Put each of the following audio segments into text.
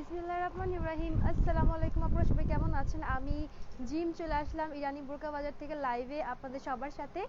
বিসমিল্লাহির রহমানির রহিম। আসসালামু আলাইকুম আপনারা সবাই কেমন আছেন? আমি জিম চলে আসলাম ইরানি বোরকা বাজার থেকে লাইভে আপনাদের সবার সাথে।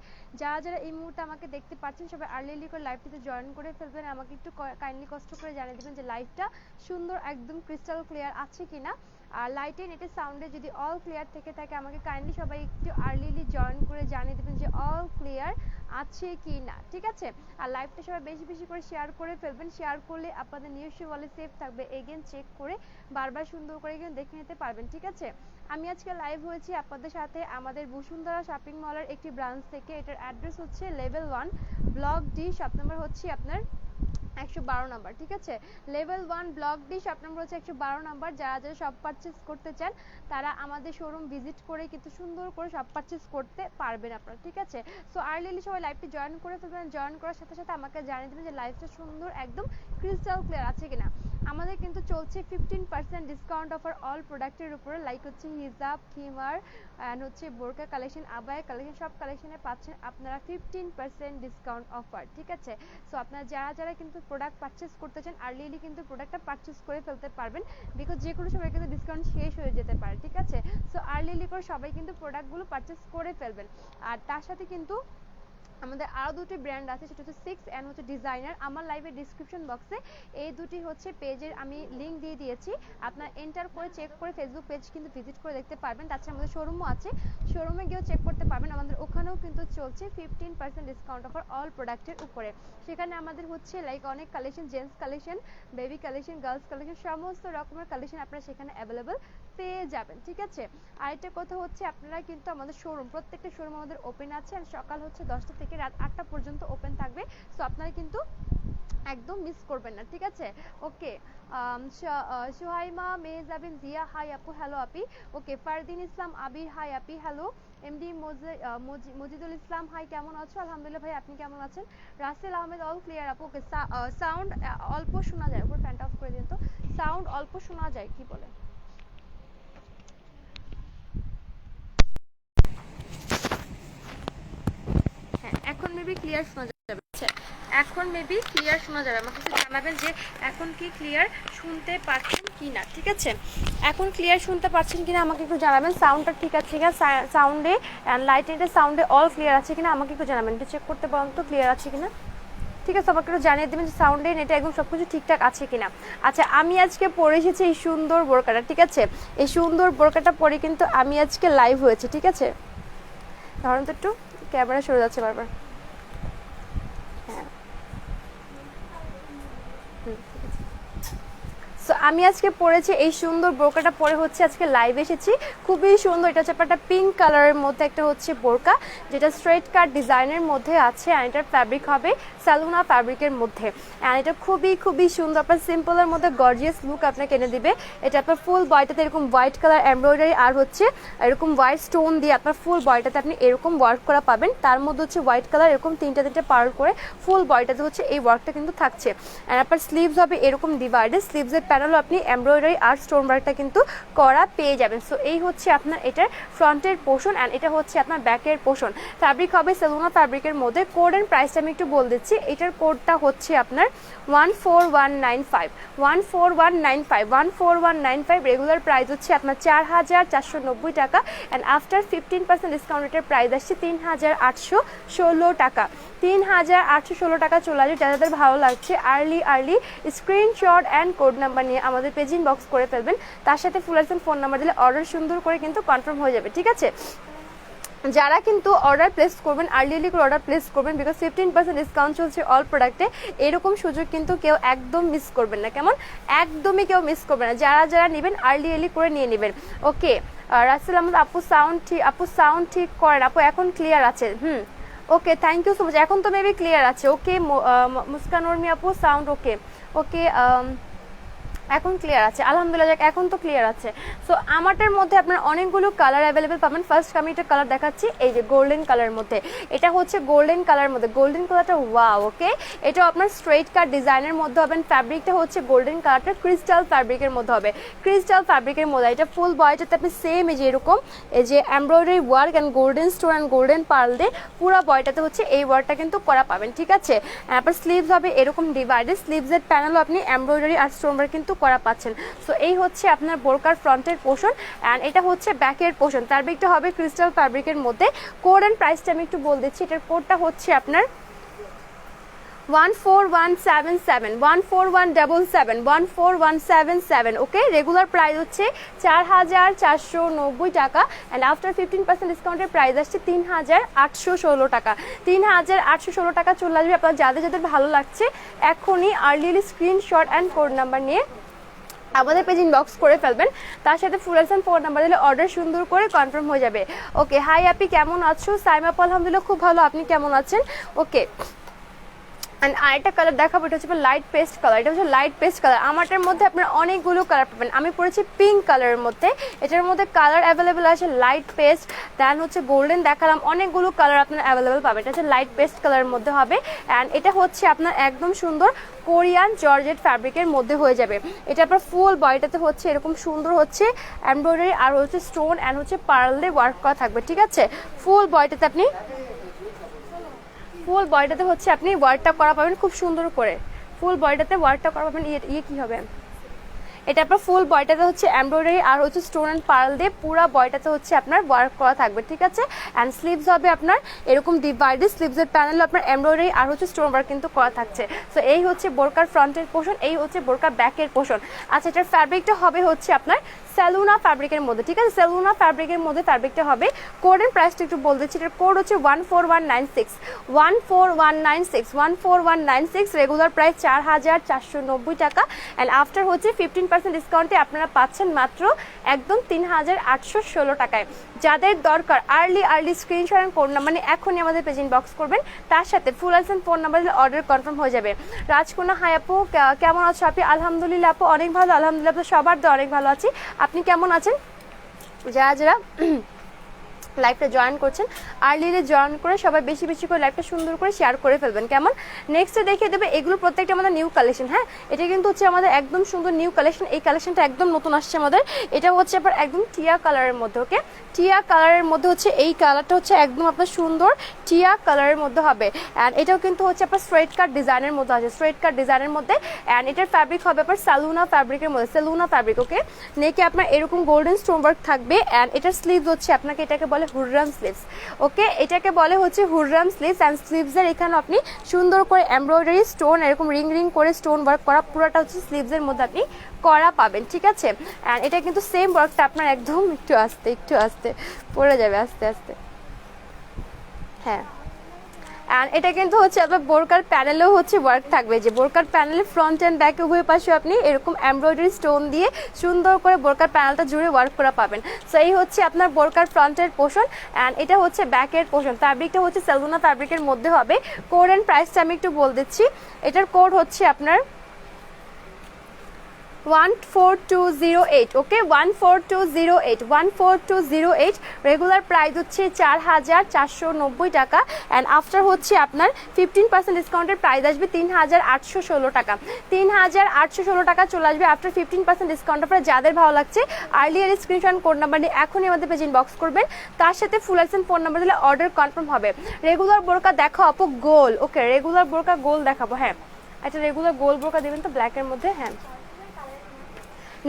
যারা যারা এই মুহূর্তে আমাকে দেখতে পাচ্ছেন সবাই আর্লি করে লাইভটিতে জয়েন করে ফেলবেন। আমাকে একটু কাইন্ডলি কষ্ট করে জানিয়ে দেবেন যে লাইভটা সুন্দর একদম ক্রিস্টাল ক্লিয়ার আছে কিনা। আর লাইটে নেটের সাউন্ডে যদি অল ক্লিয়ার থেকে থাকে আমাকে কাইন্ডলি সবাই একটু আর্লিলি জয়েন করে জানিয়ে দেবেন যে অল ক্লিয়ার আছে কি না, ঠিক আছে? আর লাইভটা সবাই বেশি বেশি করে শেয়ার করে ফেলবেন। শেয়ার করলে আপনাদের নিজস্ব ওয়ালে সেভ থাকবে, এগেন চেক করে বারবার সুন্দর করে কিন্তু দেখে নিতে পারবেন, ঠিক আছে? আমি আজকে লাইভ হয়েছি আপনাদের সাথে আমাদের বসুন্ধরা শপিং মলের একটি ব্রাঞ্চ থেকে। এটার অ্যাড্রেস হচ্ছে level 1 block D, shop number হচ্ছে আপনার 112 নাম্বার, ঠিক আছে? Level 1 block D, shop number হচ্ছে 112 নাম্বার। যারা যারা শপ পারচেজ করতে চান তারা আমাদের শোরুম ভিজিট করে কিন্তু সুন্দর করে শপ পারচেজ করতে পারবেন আপনারা, ঠিক আছে? সো আর্লিলি সবাই লাইভটি জয়েন করে ফেলবেন। জয়েন করার সাথে সাথে আমাকে জানিয়ে দেবেন যে লাইভটা সুন্দর একদম ক্রিস্টাল ক্লিয়ার আছে কিনা। আমাদের কিন্তু চলছে 15% ডিসকাউন্ট অফার অল প্রোডাক্টের উপরে, লাইক হচ্ছে হিজাব, খিমার অ্যান্ড হচ্ছে বোরকা কালেকশন, আবায়া কালেকশন, সব কালেকশনে পাচ্ছেন আপনারা 15% ডিসকাউন্ট অফার, ঠিক আছে? সো আপনারা যারা যারা কিন্তু প্রোডাক্ট পারচেস করতে চান আর্লিলি কিন্তু প্রোডাক্টটা পারচেস করে ফেলতে পারবেন, বিকজ যে কোনো সময় কিন্তু ডিসকাউন্ট শেষ হয়ে যেতে পারে, ঠিক আছে? সো আর্লিলি করে সবাই কিন্তু প্রোডাক্টগুলো পারচেস করে ফেলবেন। আর তার সাথে কিন্তু আমাদের আরও দুটি ব্র্যান্ড আছে, সেটা হচ্ছে 6 অ্যান্ড হচ্ছে ডিজাইনার। আমার লাইভের ডিসক্রিপশন বক্সে এই দুটি হচ্ছে পেজের আমি লিঙ্ক দিয়ে দিয়েছি, আপনার এন্টার করে চেক করে ফেসবুক পেজ কিন্তু ভিজিট করে দেখতে পারবেন। তাছাড়া আমাদের শোরুমও আছে, শোরুমে গিয়েও চেক করতে পারবেন। আমাদের ওখানেও কিন্তু চলছে 15% ডিসকাউন্ট অফার অল প্রোডাক্টের উপরে। সেখানে আমাদের হচ্ছে লাইক অনেক collection, gents collection, baby collection, girls collection, সমস্ত রকমের কালেকশন আপনারা সেখানে অ্যাভেলেবল পেয়ে যাবেন, ঠিক আছে? আরেকটা কথা হচ্ছে আপনারা কিন্তু আমাদের শোরুম, প্রত্যেকটা শোরুম আমাদের ওপেন আছে, আর সকাল হচ্ছে 10টা থেকে রাত 8টা পর্যন্ত ওপেন থাকবে। সো আপনারা কিন্তু একদম মিস করবেন না, ঠিক আছে? ওকে, সোহাইমা মেহজাবিন জিয়া, হাই আপু, হ্যালো আপি। ওকে, ফারদিন ইসলাম আবির, হাই আপি, হ্যালো। এমডি মজিদুল ইসলাম, হাই, কেমন আছো? আলহামদুলিল্লাহ ভাই, আপনি কেমন আছেন? রাসেল আহমেদ, অল ক্লিয়ার আপু। ওকে, সাউন্ড অল্প শোনা যায়, উপর ফ্যানটা অফ করে দিন তো, সাউন্ড অল্প শোনা যায়, কি বলে? হ্যাঁ, এখন মেবি ক্লিয়ার শোনা যাবে। আচ্ছা, এখন মেবি ক্লিয়ার শোনা যাবে। আমাকে একটু জানাবেন যে এখন কি ক্লিয়ার শুনতে পাচ্ছেন কি না, ঠিক আছে? এখন ক্লিয়ার শুনতে পাচ্ছেন কিনা আমাকে একটু জানাবেন। সাউন্ডটা ঠিক আছে কিনা, সাউন্ডে অ্যান্ড লাইটের সাউন্ডে অল ক্লিয়ার আছে কিনা আমাকে একটু জানাবেন। একটু চেক করতে বলেন তো ক্লিয়ার আছে কিনা, ঠিক আছে? আমাকে একটু জানিয়ে দেবেন যে সাউন্ডে নেটে একদম সব কিছু ঠিকঠাক আছে কিনা। আচ্ছা, আমি আজকে পরে এসেছি এই সুন্দর বোরকাটা, ঠিক আছে? এই সুন্দর বোরকাটা পরে কিন্তু আমি আজকে লাইভ হয়েছে, ঠিক আছে? ধরুন তো একটু, ক্যামেরা সরে যাচ্ছে বারবার। হ্যাঁ, সো আমি আজকে পরেছি এই সুন্দর বোরকাটা পরে হচ্ছে আজকে লাইভ এসেছি। খুবই সুন্দর, এটা হচ্ছে একটা পিঙ্ক কালারের মধ্যে একটা হচ্ছে বোরকা, যেটা স্ট্রেট কাট ডিজাইনের মধ্যে আছে। অ্যান্ড এটার ফ্যাব্রিক হবে স্যালুনা ফ্যাব্রিকের মধ্যে। অ্যান্ড এটা খুবই খুবই সুন্দর, আপনার সিম্পলের মধ্যে গর্জিয়াস লুক আপনাকে এনে দিবে। এটা আপনার ফুল বডিটাতে এরকম হোয়াইট কালার এমব্রয়ডারি আর হচ্ছে এরকম হোয়াইট স্টোন দিয়ে আপনার ফুল বডিটাতে আপনি এরকম ওয়ার্ক করা পাবেন। তার মধ্যে হচ্ছে হোয়াইট কালার এরকম তিনটা পার্ল করে ফুল বডিটাতে হচ্ছে এই ওয়ার্কটা কিন্তু থাকছে। অ্যান্ড আপনার স্লিভস হবে এরকম ডিভাইডেড, স্লিভসের প্যানেলও আপনি এমব্রয়ডারি আর স্টোন ওয়ার্কটা কিন্তু করা পেয়ে যাবেন। সো এই হচ্ছে আপনার এটার ফ্রন্টের পোর্শন, অ্যান্ড এটা হচ্ছে আপনার ব্যাকের পোর্শন। ফ্যাব্রিক হবে সেলুনা ফ্যাব্রিকের মধ্যে। কোড অ্যান্ড প্রাইসটা আমি একটু বলে দিচ্ছি। এটার কোডটা হচ্ছে আপনার 14195, 14195, 14195। রেগুলার প্রাইস হচ্ছে আপনার 4490 টাকা, অ্যান্ড আফটার 15% ডিসকাউন্ট এটার প্রাইস আসছে 3816 টাকা। 3816 টাকা চলে আসবে। যাদের ভালো লাগছে early screenshot and code number নিয়ে আমাদের পেজ ইনবক্স করে ফেলবেন। তার সাথে ফুল অ্যাড্রেস ফোন নাম্বার দিলে অর্ডার সুন্দর করে কিন্তু কনফার্ম হয়ে যাবে, ঠিক আছে? যারা কিন্তু অর্ডার প্লেস করবেন আর্লি করে অর্ডার প্লেস করবেন, বিকজ 15% ডিসকাউন্ট চলছে অল প্রোডাক্টে। এরকম সুযোগ কিন্তু কেউ একদম মিস করবেন না, কেমন? একদমই কেউ মিস করবেন না। যারা যারা নেবেন আর্লি করে নিয়ে নেবেন। ওকে, রাসেল আহমদ আপু, সাউন্ড ঠিক করেন আপু, এখন ক্লিয়ার আছে? ওকে, থ্যাংক ইউ সো মাচ। এখন তো মেবি ক্লিয়ার আছে। ওকে, মুস্কান উর্মি আপু, সাউন্ড ওকে। ওকে, এখন ক্লিয়ার আছে, আলহামদুলিল্লাহ, এখন তো ক্লিয়ার আছে। সো আমারটার মধ্যে আপনার অনেকগুলো কালার অ্যাভেলেবেল পাবেন। ফার্স্ট আমি একটা কালার দেখাচ্ছি, এই যে গোল্ডেন কালারের মধ্যে। এটা হচ্ছে গোল্ডেন কালারের মধ্যে, গোল্ডেন কালারটা ওয়াও। ওকে, এটা আপনার স্ট্রেট কাট ডিজাইনের মধ্যে হবে। ফ্যাব্রিকটা হচ্ছে গোল্ডেন কালারটা ক্রিস্টাল ফ্যাব্রিকের মধ্যে হবে, ক্রিস্টাল ফ্যাব্রিকের মধ্যে। এটা ফুল বডিটাতে আপনি সেম এই যে এরকম এই যে embroidery work and golden stone and golden pearl দিয়ে পুরো বডিটাতে হচ্ছে এই ওয়ার্কটা কিন্তু করা পাবেন, ঠিক আছে? আপনার স্লিভস হবে এরকম ডিভাইডেড, স্লিভসের প্যানেলও আপনি এমব্রয়ডারি আর স্টোন ওয়ার্ক কিন্তু করা পাচ্ছেন। সো এই হচ্ছে আপনার বোরকার ফ্রন্টের পোর্শন অ্যান্ড এটা হচ্ছে ব্যাকের পোর্শন। ফ্যাব্রিকটা হবে ক্রিস্টাল ফ্যাব্রিকের মধ্যে। কোড অ্যান্ড প্রাইসটা আমি একটু বলে দিচ্ছি। এটার কোডটা হচ্ছে আপনার 14177 14177 14177। ওকে, রেগুলার প্রাইস হচ্ছে 4490 টাকা অ্যান্ড আফটার 15% ডিসকাউন্টের প্রাইস আসছে 3816 টাকা। 3816 টাকা চলে আসবে। আপনার যাদের যাদের ভালো লাগছে এখনই early screenshot and code number নিয়ে আমাদের পেজ ইনবক্স করে ফেলবেন। তার সাথে ফুল অ্যান্ড ফোন নাম্বার দিলে অর্ডার সুন্দর করে কনফার্ম হয়ে যাবে। ওকে, হাই আপি কেমন আছো? সাইমা আপু আলহামদুলিল্লাহ খুব ভালো, আপনি কেমন আছেন? ওকে, অ্যান্ড আরেকটা কালার দেখাবো, এটা হচ্ছে লাইট পেস্ট কালার। এটা হচ্ছে লাইট পেস্ট কালার। আমারটার মধ্যে আপনারা অনেকগুলো কালার পাবেন। আমি পরেছি পিঙ্ক কালারের মধ্যে। এটার মধ্যে কালার অ্যাভেলেবেল আছে লাইট পেস্ট, দেন হচ্ছে গোল্ডেন দেখালাম, অনেকগুলো কালার আপনারা অ্যাভেলেবেল পাবেন। এটা হচ্ছে লাইট পেস্ট কালারের মধ্যে হবে অ্যান্ড এটা হচ্ছে আপনার একদম সুন্দর কোরিয়ান জর্জেট ফ্যাব্রিকের মধ্যে হয়ে যাবে। এটা আপনার ফুল বডিটাতে হচ্ছে এরকম সুন্দর হচ্ছে এমব্রয়ডারি আর হচ্ছে স্টোন অ্যান্ড হচ্ছে পার্ল দিয়ে ওয়ার্ক করা থাকবে। ঠিক আছে, ফুল বডিটাতে হচ্ছে আপনি ওয়ার্কটা করা পাবেন খুব সুন্দর করে। ফুল বডিটাতে ওয়ার্কটা করা পাবেন। কি হবে, এটা আপনার ফুল বডিটাতে হচ্ছে এমব্রয়ডারি আর হচ্ছে স্টোন অ্যান্ড পার্ল দিয়ে পুরো বডিটাতে হচ্ছে আপনার ওয়ার্ক করা থাকবে। ঠিক আছে, অ্যান্ড স্লিভস হবে আপনার এরকম ডিভাইডেড। স্লিভসের প্যানেল আপনার এমব্রয়ডারি আর হচ্ছে স্টোন ওয়ার্ক কিন্তু করা থাকছে। সো এই হচ্ছে বোরকার ফ্রন্টের পোর্শন, এই হচ্ছে বোরকার ব্যাকের পোর্শন। আচ্ছা, এটার ফ্যাব্রিকটা হবে হচ্ছে আপনার সেলুনা ফ্যাব্রিকের মধ্যে। ঠিক আছে, সেলুনা ফ্যাব্রিকের মধ্যে ফ্যাব্রিকটা হবে। কোড এর প্রাইসটা একটু বলে দিচ্ছি। এটার কোড হচ্ছে 14196 14196 14196। রেগুলার প্রাইস 4490 টাকা অ্যান্ড আফটার হচ্ছে 15% ডিসকাউন্টে আপনারা পাচ্ছেন মাত্র একদম 3816 টাকায়। যাদের দরকার early screenshot and code number মানে এখনই আমাদের পেজ ইনবক্স করবেন। তার সাথে ফুল অ্যান্ড ফোন নাম্বার দিলে অর্ডার কনফার্ম হয়ে যাবে। রাজকন্যা হাই আপু কেমন আছো আপনি? আলহামদুলিল্লাহ আপু অনেক ভালো, আলহামদুলিল্লাহ সবার তো অনেক ভালো আছি। আপনি কেমন আছেন? যারা লাইভটা জয়েন করছেন আর্লি জয়েন করে সবাই বেশি বেশি করে লাইভটা সুন্দর করে শেয়ার করে ফেলবেন। কেমন? নেক্সটে দেখিয়ে দেবে এগুলো প্রত্যেকটা আমাদের নিউ কালেকশন। হ্যাঁ, এটা কিন্তু হচ্ছে আমাদের একদম সুন্দর নিউ কালেকশন। এই কালেকশনটা একদম নতুন আসছে আমাদের। এটা হচ্ছে আপনার একদম টিয়া কালারের মধ্যে। ওকে, টিয়া কালারের মধ্যে হচ্ছে এই কালারটা হচ্ছে একদম আপনার সুন্দর টিয়া কালারের মধ্যে হবে অ্যান্ড এটাও কিন্তু হচ্ছে আপনার স্ট্রেট কাট ডিজাইনের মধ্যে আছে, স্ট্রেট কাট ডিজাইনের মধ্যে অ্যান্ড এটার ফ্যাব্রিক হবে আপনার সেলুনা ফ্যাব্রিকের মধ্যে, সেলুনা ফ্যাব্রিক। ওকে, নেকে আপনার এরকম গোল্ডেন স্টোন ওয়ার্ক থাকবে অ্যান্ড এটার স্লিভস হচ্ছে আপনাকে এটাকে বলে হুররাম স্লিভস। ওকে, এটাকে বলে হচ্ছে হুররাম স্লিভস অ্যান্ড স্লিভসের এখানে আপনি সুন্দর করে এমব্রয়ডারি স্টোন এরকম রিং রিং করে স্টোন ওয়ার্ক করা পুরোটা হচ্ছে স্লিভসের মধ্যে আপনি করা পাবেন। ঠিক আছে, অ্যান্ড এটা কিন্তু সেম ওয়ার্কটা আপনার একদম একটু আস্তে পড়ে যাবে আস্তে আস্তে। হ্যাঁ, অ্যান্ড এটা কিন্তু হচ্ছে আপনার বোরকার প্যানেলেও হচ্ছে ওয়ার্ক থাকবে, যে বোরকার প্যানেলে ফ্রন্ট অ্যান্ড ব্যাক উভয় পাশে আপনি এরকম এমব্রয়ডারি স্টোন দিয়ে সুন্দর করে বোরকার প্যানেলটা জুড়ে ওয়ার্ক করা পাবেন। সো এই হচ্ছে আপনার বোরকার ফ্রন্টের পোর্শন অ্যান্ড এটা হচ্ছে ব্যাকের পোর্শন। ফ্যাব্রিকটা হচ্ছে সেলুনা ফ্যাব্রিকের মধ্যে হবে। কোড অ্যান্ড প্রাইসটা আমি একটু বলে দিচ্ছি। এটার কোড হচ্ছে আপনার 14208। ওকে, 14208 রেগুলার প্রাইস হচ্ছে 4490 টাকা অ্যান্ড আফটার হচ্ছে আপনার 15% ডিসকাউন্টের প্রাইস আসবে 3816 টাকা। 3816 টাকা চলে আসবে আফটার 15% ডিসকাউন্ট। আপনার যাদের ভালো লাগছে আর্লি স্ক্রিনশট কোড নাম্বার দিয়ে এখনই আমাদের পেজ ইনবক্স করবেন। তার সাথে ফুল অ্যান্ড ফোন নাম্বার দিলে অর্ডার কনফার্ম হবে। রেগুলার বোরকা দেখো আপু গোল। ওকে, রেগুলার বোরকা গোল দেখাবো। হ্যাঁ, একটা রেগুলার গোল বোরকা দেবেন তো ব্ল্যাকের মধ্যে। হ্যাঁ,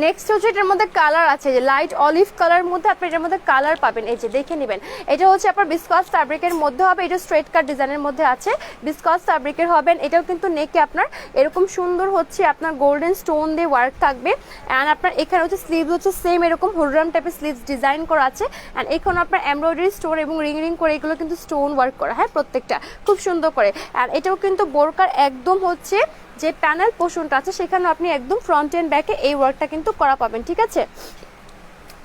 নেক্সট হচ্ছে এটার মধ্যে কালার আছে, যে লাইট অলিভ কালারের মধ্যে আপনি এটার মধ্যে কালার পাবেন। এই যে দেখে নেবেন, এটা হচ্ছে আপনার বিসকস ফ্যাব্রিকের মধ্যে হবে। এটা স্ট্রেট কাট ডিজাইনের মধ্যে আছে, বিসকস ফ্যাব্রিকের হবেন। এটাও কিন্তু নেকে আপনার এরকম সুন্দর হচ্ছে আপনার গোল্ডেন স্টোন দিয়ে ওয়ার্ক থাকবে অ্যান্ড আপনার এখানে হচ্ছে স্লিভস হচ্ছে সেম এরকম হুররাম টাইপের স্লিভস ডিজাইন করা আছে অ্যান্ড এখানে আপনার এমব্রয়ডারি স্টোন এবং রিং রিং করে এগুলো কিন্তু স্টোন ওয়ার্ক করা। হ্যাঁ, প্রত্যেকটা খুব সুন্দর করে অ্যান্ড এটাও কিন্তু বোরকার একদম হচ্ছে যে প্যানেল পোর্শনটা আছে সেখানে আপনি একদম ফ্রন্ট এন্ড ব্যাকে এই ওয়ার্কটা কিন্তু করা পাবেন। ঠিক আছে,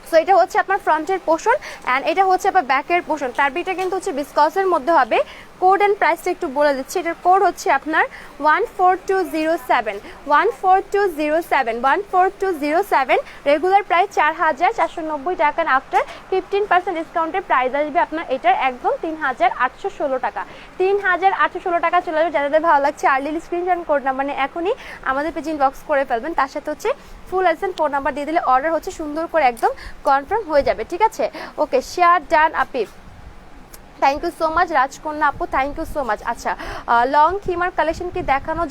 সো এটা হচ্ছে আপনার ফ্রন্টের পোর্শন অ্যান্ড এটা হচ্ছে আপনার ব্যাকের পোর্শন। ফ্যাব্রিকটা কিন্তু হচ্ছে বিসকসের মধ্যে হবে। কোড অ্যান্ড প্রাইসটা একটু বলে দিচ্ছি। এটার কোড হচ্ছে আপনার 14207 রেগুলার প্রাইস 4490 টাকা আফটার 15% ডিসকাউন্টের প্রাইস আসবে আপনার এটার একদম 3816 টাকা। 3816 টাকা চলে যাবে। যাদের ভালো লাগছে আর্লি স্ক্রিনশট কোড নাম্বার নিয়ে এখনই আমাদের পেজ ইনবক্স করে ফেলবেন। তার সাথে হচ্ছে ফুল অ্যান্ড ফোন নাম্বার দিয়ে দিলে অর্ডার হচ্ছে সুন্দর করে একদম কনফার্ম হয়ে যাবে। ঠিক আছে, ওকে, share done Api. Thank you so much রাজকন্যা আপু, থ্যাংক ইউ সো মাচ। আচ্ছা, লং খিমার কালেকশন কি দেখানো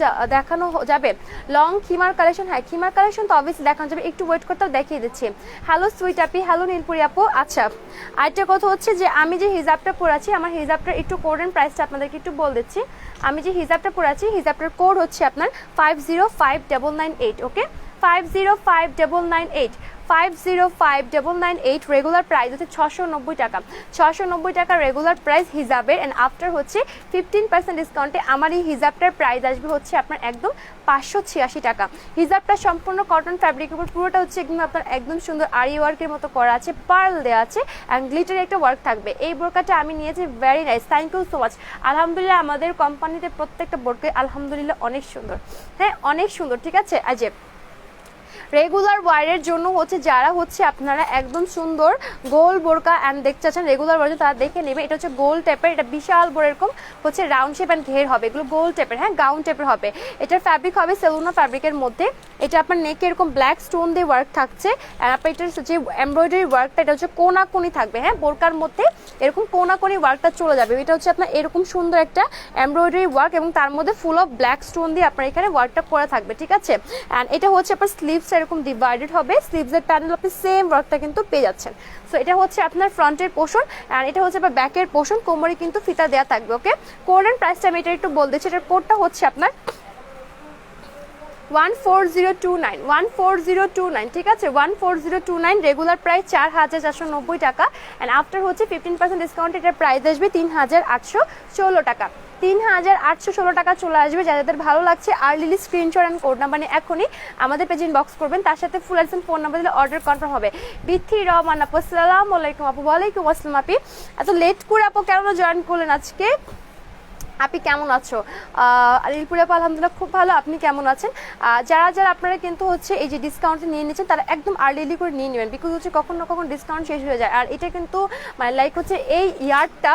যাবে? লং খিমার কালেকশন, হ্যাঁ খিমার কালেকশন তো অবভিয়াসলি দেখানো যাবে, একটু ওয়েট করতে দেখিয়ে দিচ্ছি। হ্যালো সুইট আপি, হ্যালো নীলপুরি আপু। আচ্ছা, আরেকটা কথা হচ্ছে যে আমি যে হিজাবটা পরেছি, আমার হিজাবটার একটু কোড অ্যান্ড প্রাইসটা আপনাদেরকে একটু বলে দিচ্ছি। আমি যে হিজাবটা পরেছি, হিজাবটার কোড হচ্ছে আপনার 505998, ওকে 505998, 505998। রেগুলার প্রাইস হচ্ছে 690 টাকা, 690 টাকা রেগুলার প্রাইস হিজাবের। অ্যান্ড আফটার হচ্ছে 15% ডিসকাউন্টে আমার এই হিজাবটার প্রাইস আসবে হচ্ছে আপনার একদম 586 টাকা। হিজাবটা সম্পূর্ণ কটন ফ্যাব্রিকের উপর, পুরোটা হচ্ছে একদম আপনার একদম সুন্দর আরি ওয়ার্কের মতো করা আছে, পার্ল দেওয়া আছে অ্যান্ড গ্লিটারের একটা ওয়ার্ক থাকবে। এই বোরকাটা আমি নিয়েছি, very nice, thank you so much. আলহামদুলিল্লাহ আমাদের কোম্পানিতে প্রত্যেকটা বোরকাই আলহামদুলিল্লাহ অনেক সুন্দর, হ্যাঁ অনেক সুন্দর, ঠিক আছে। আজে রেগুলার ওয়ারের জন্য হচ্ছে যারা হচ্ছে আপনারা একদম সুন্দর গোল বোরকা অ্যান্ড দেখতে চাচ্ছেন রেগুলার ওয়ার, তারা দেখে নেবে। এটা হচ্ছে গোল টাইপের, এটা বিশাল বড় এরকম হচ্ছে রাউন্ড শেপ অ্যান্ড ঘের হবে, এগুলো গোল টাইপের, হ্যাঁ গাউন টাইপের হবে। এটার ফ্যাব্রিক হবে সেলুনা ফ্যাব্রিকের মধ্যে। এটা আপনার নেকে এরকম ব্ল্যাক স্টোন দিয়ে ওয়ার্ক থাকছে, আর আপনার এটার যে এমব্রয়ডারি ওয়ার্কটা এটা হচ্ছে কোনাকুনি থাকবে, হ্যাঁ বোরকার মধ্যে এরকম কোনাকুনি ওয়ার্কটা চলে যাবে। এটা হচ্ছে আপনার এরকম সুন্দর একটা এমব্রয়ডারি ওয়ার্ক এবং তার মধ্যে ফুল অফ ব্ল্যাক স্টোন দিয়ে আপনার এখানে ওয়ার্কটা করা থাকবে, ঠিক আছে। অ্যান্ড এটা হচ্ছে আপনার স্লিভস এরকম ডিভাইডেড হবে, স্লিভসের প্যানেল আপনি সেম ওয়ার্কটা কিন্তু পেয়ে যাচ্ছেন। সো এটা হচ্ছে আপনার ফ্রন্টের পোর্শন অ্যান্ড এটা হচ্ছে আপনার ব্যাকের পোর্শন, কোমরে কিন্তু ফিতা দেওয়া থাকবে, ওকে। কোড এন্ড প্রাইসটা আমি এটা একটু বল দিচ্ছি, এটার কোডটা হচ্ছে আপনার 14029, 14029, ঠিক আছে 14029। রেগুলার প্রাইস 4490 টাকা অ্যান্ড আফটার হচ্ছে 15% ডিসকাউন্ট এটার প্রাইস আসবে 3816 টাকা, 3816 টাকা চলে আসবে। যাদের ভালো লাগছে আর্লিলি স্ক্রিনশট অ্যান্ড কোড নাম্বার নিয়ে এখনই আমাদের পেজে ইনবক্স করবেন, তার সাথে ফুল অ্যাড্রেস ফোন নাম্বার দিলে অর্ডার কনফার্ম হবে। বিথি রহমান আপু, আসসালামু আলাইকুম আপু। ওয়ালাইকুম আসসালাম আপি, এত লেট করে আপু কেন জয়েন করলেন আজকে? আপনি কেমন আছো? নীলপুরি আপু আলহামদুলিল্লাহ খুব ভালো, আপনি কেমন আছেন? যারা যারা আপনারা কিন্তু হচ্ছে এই যে ডিসকাউন্টে নিয়ে নিচ্ছেন তারা একদম আর্লি করে নিয়ে নেবেন, বিকজ হচ্ছে কখনো না কখনো ডিসকাউন্ট শেষ হয়ে যায়। আর এটা কিন্তু মানে লাইক হচ্ছে এই ইয়ারটা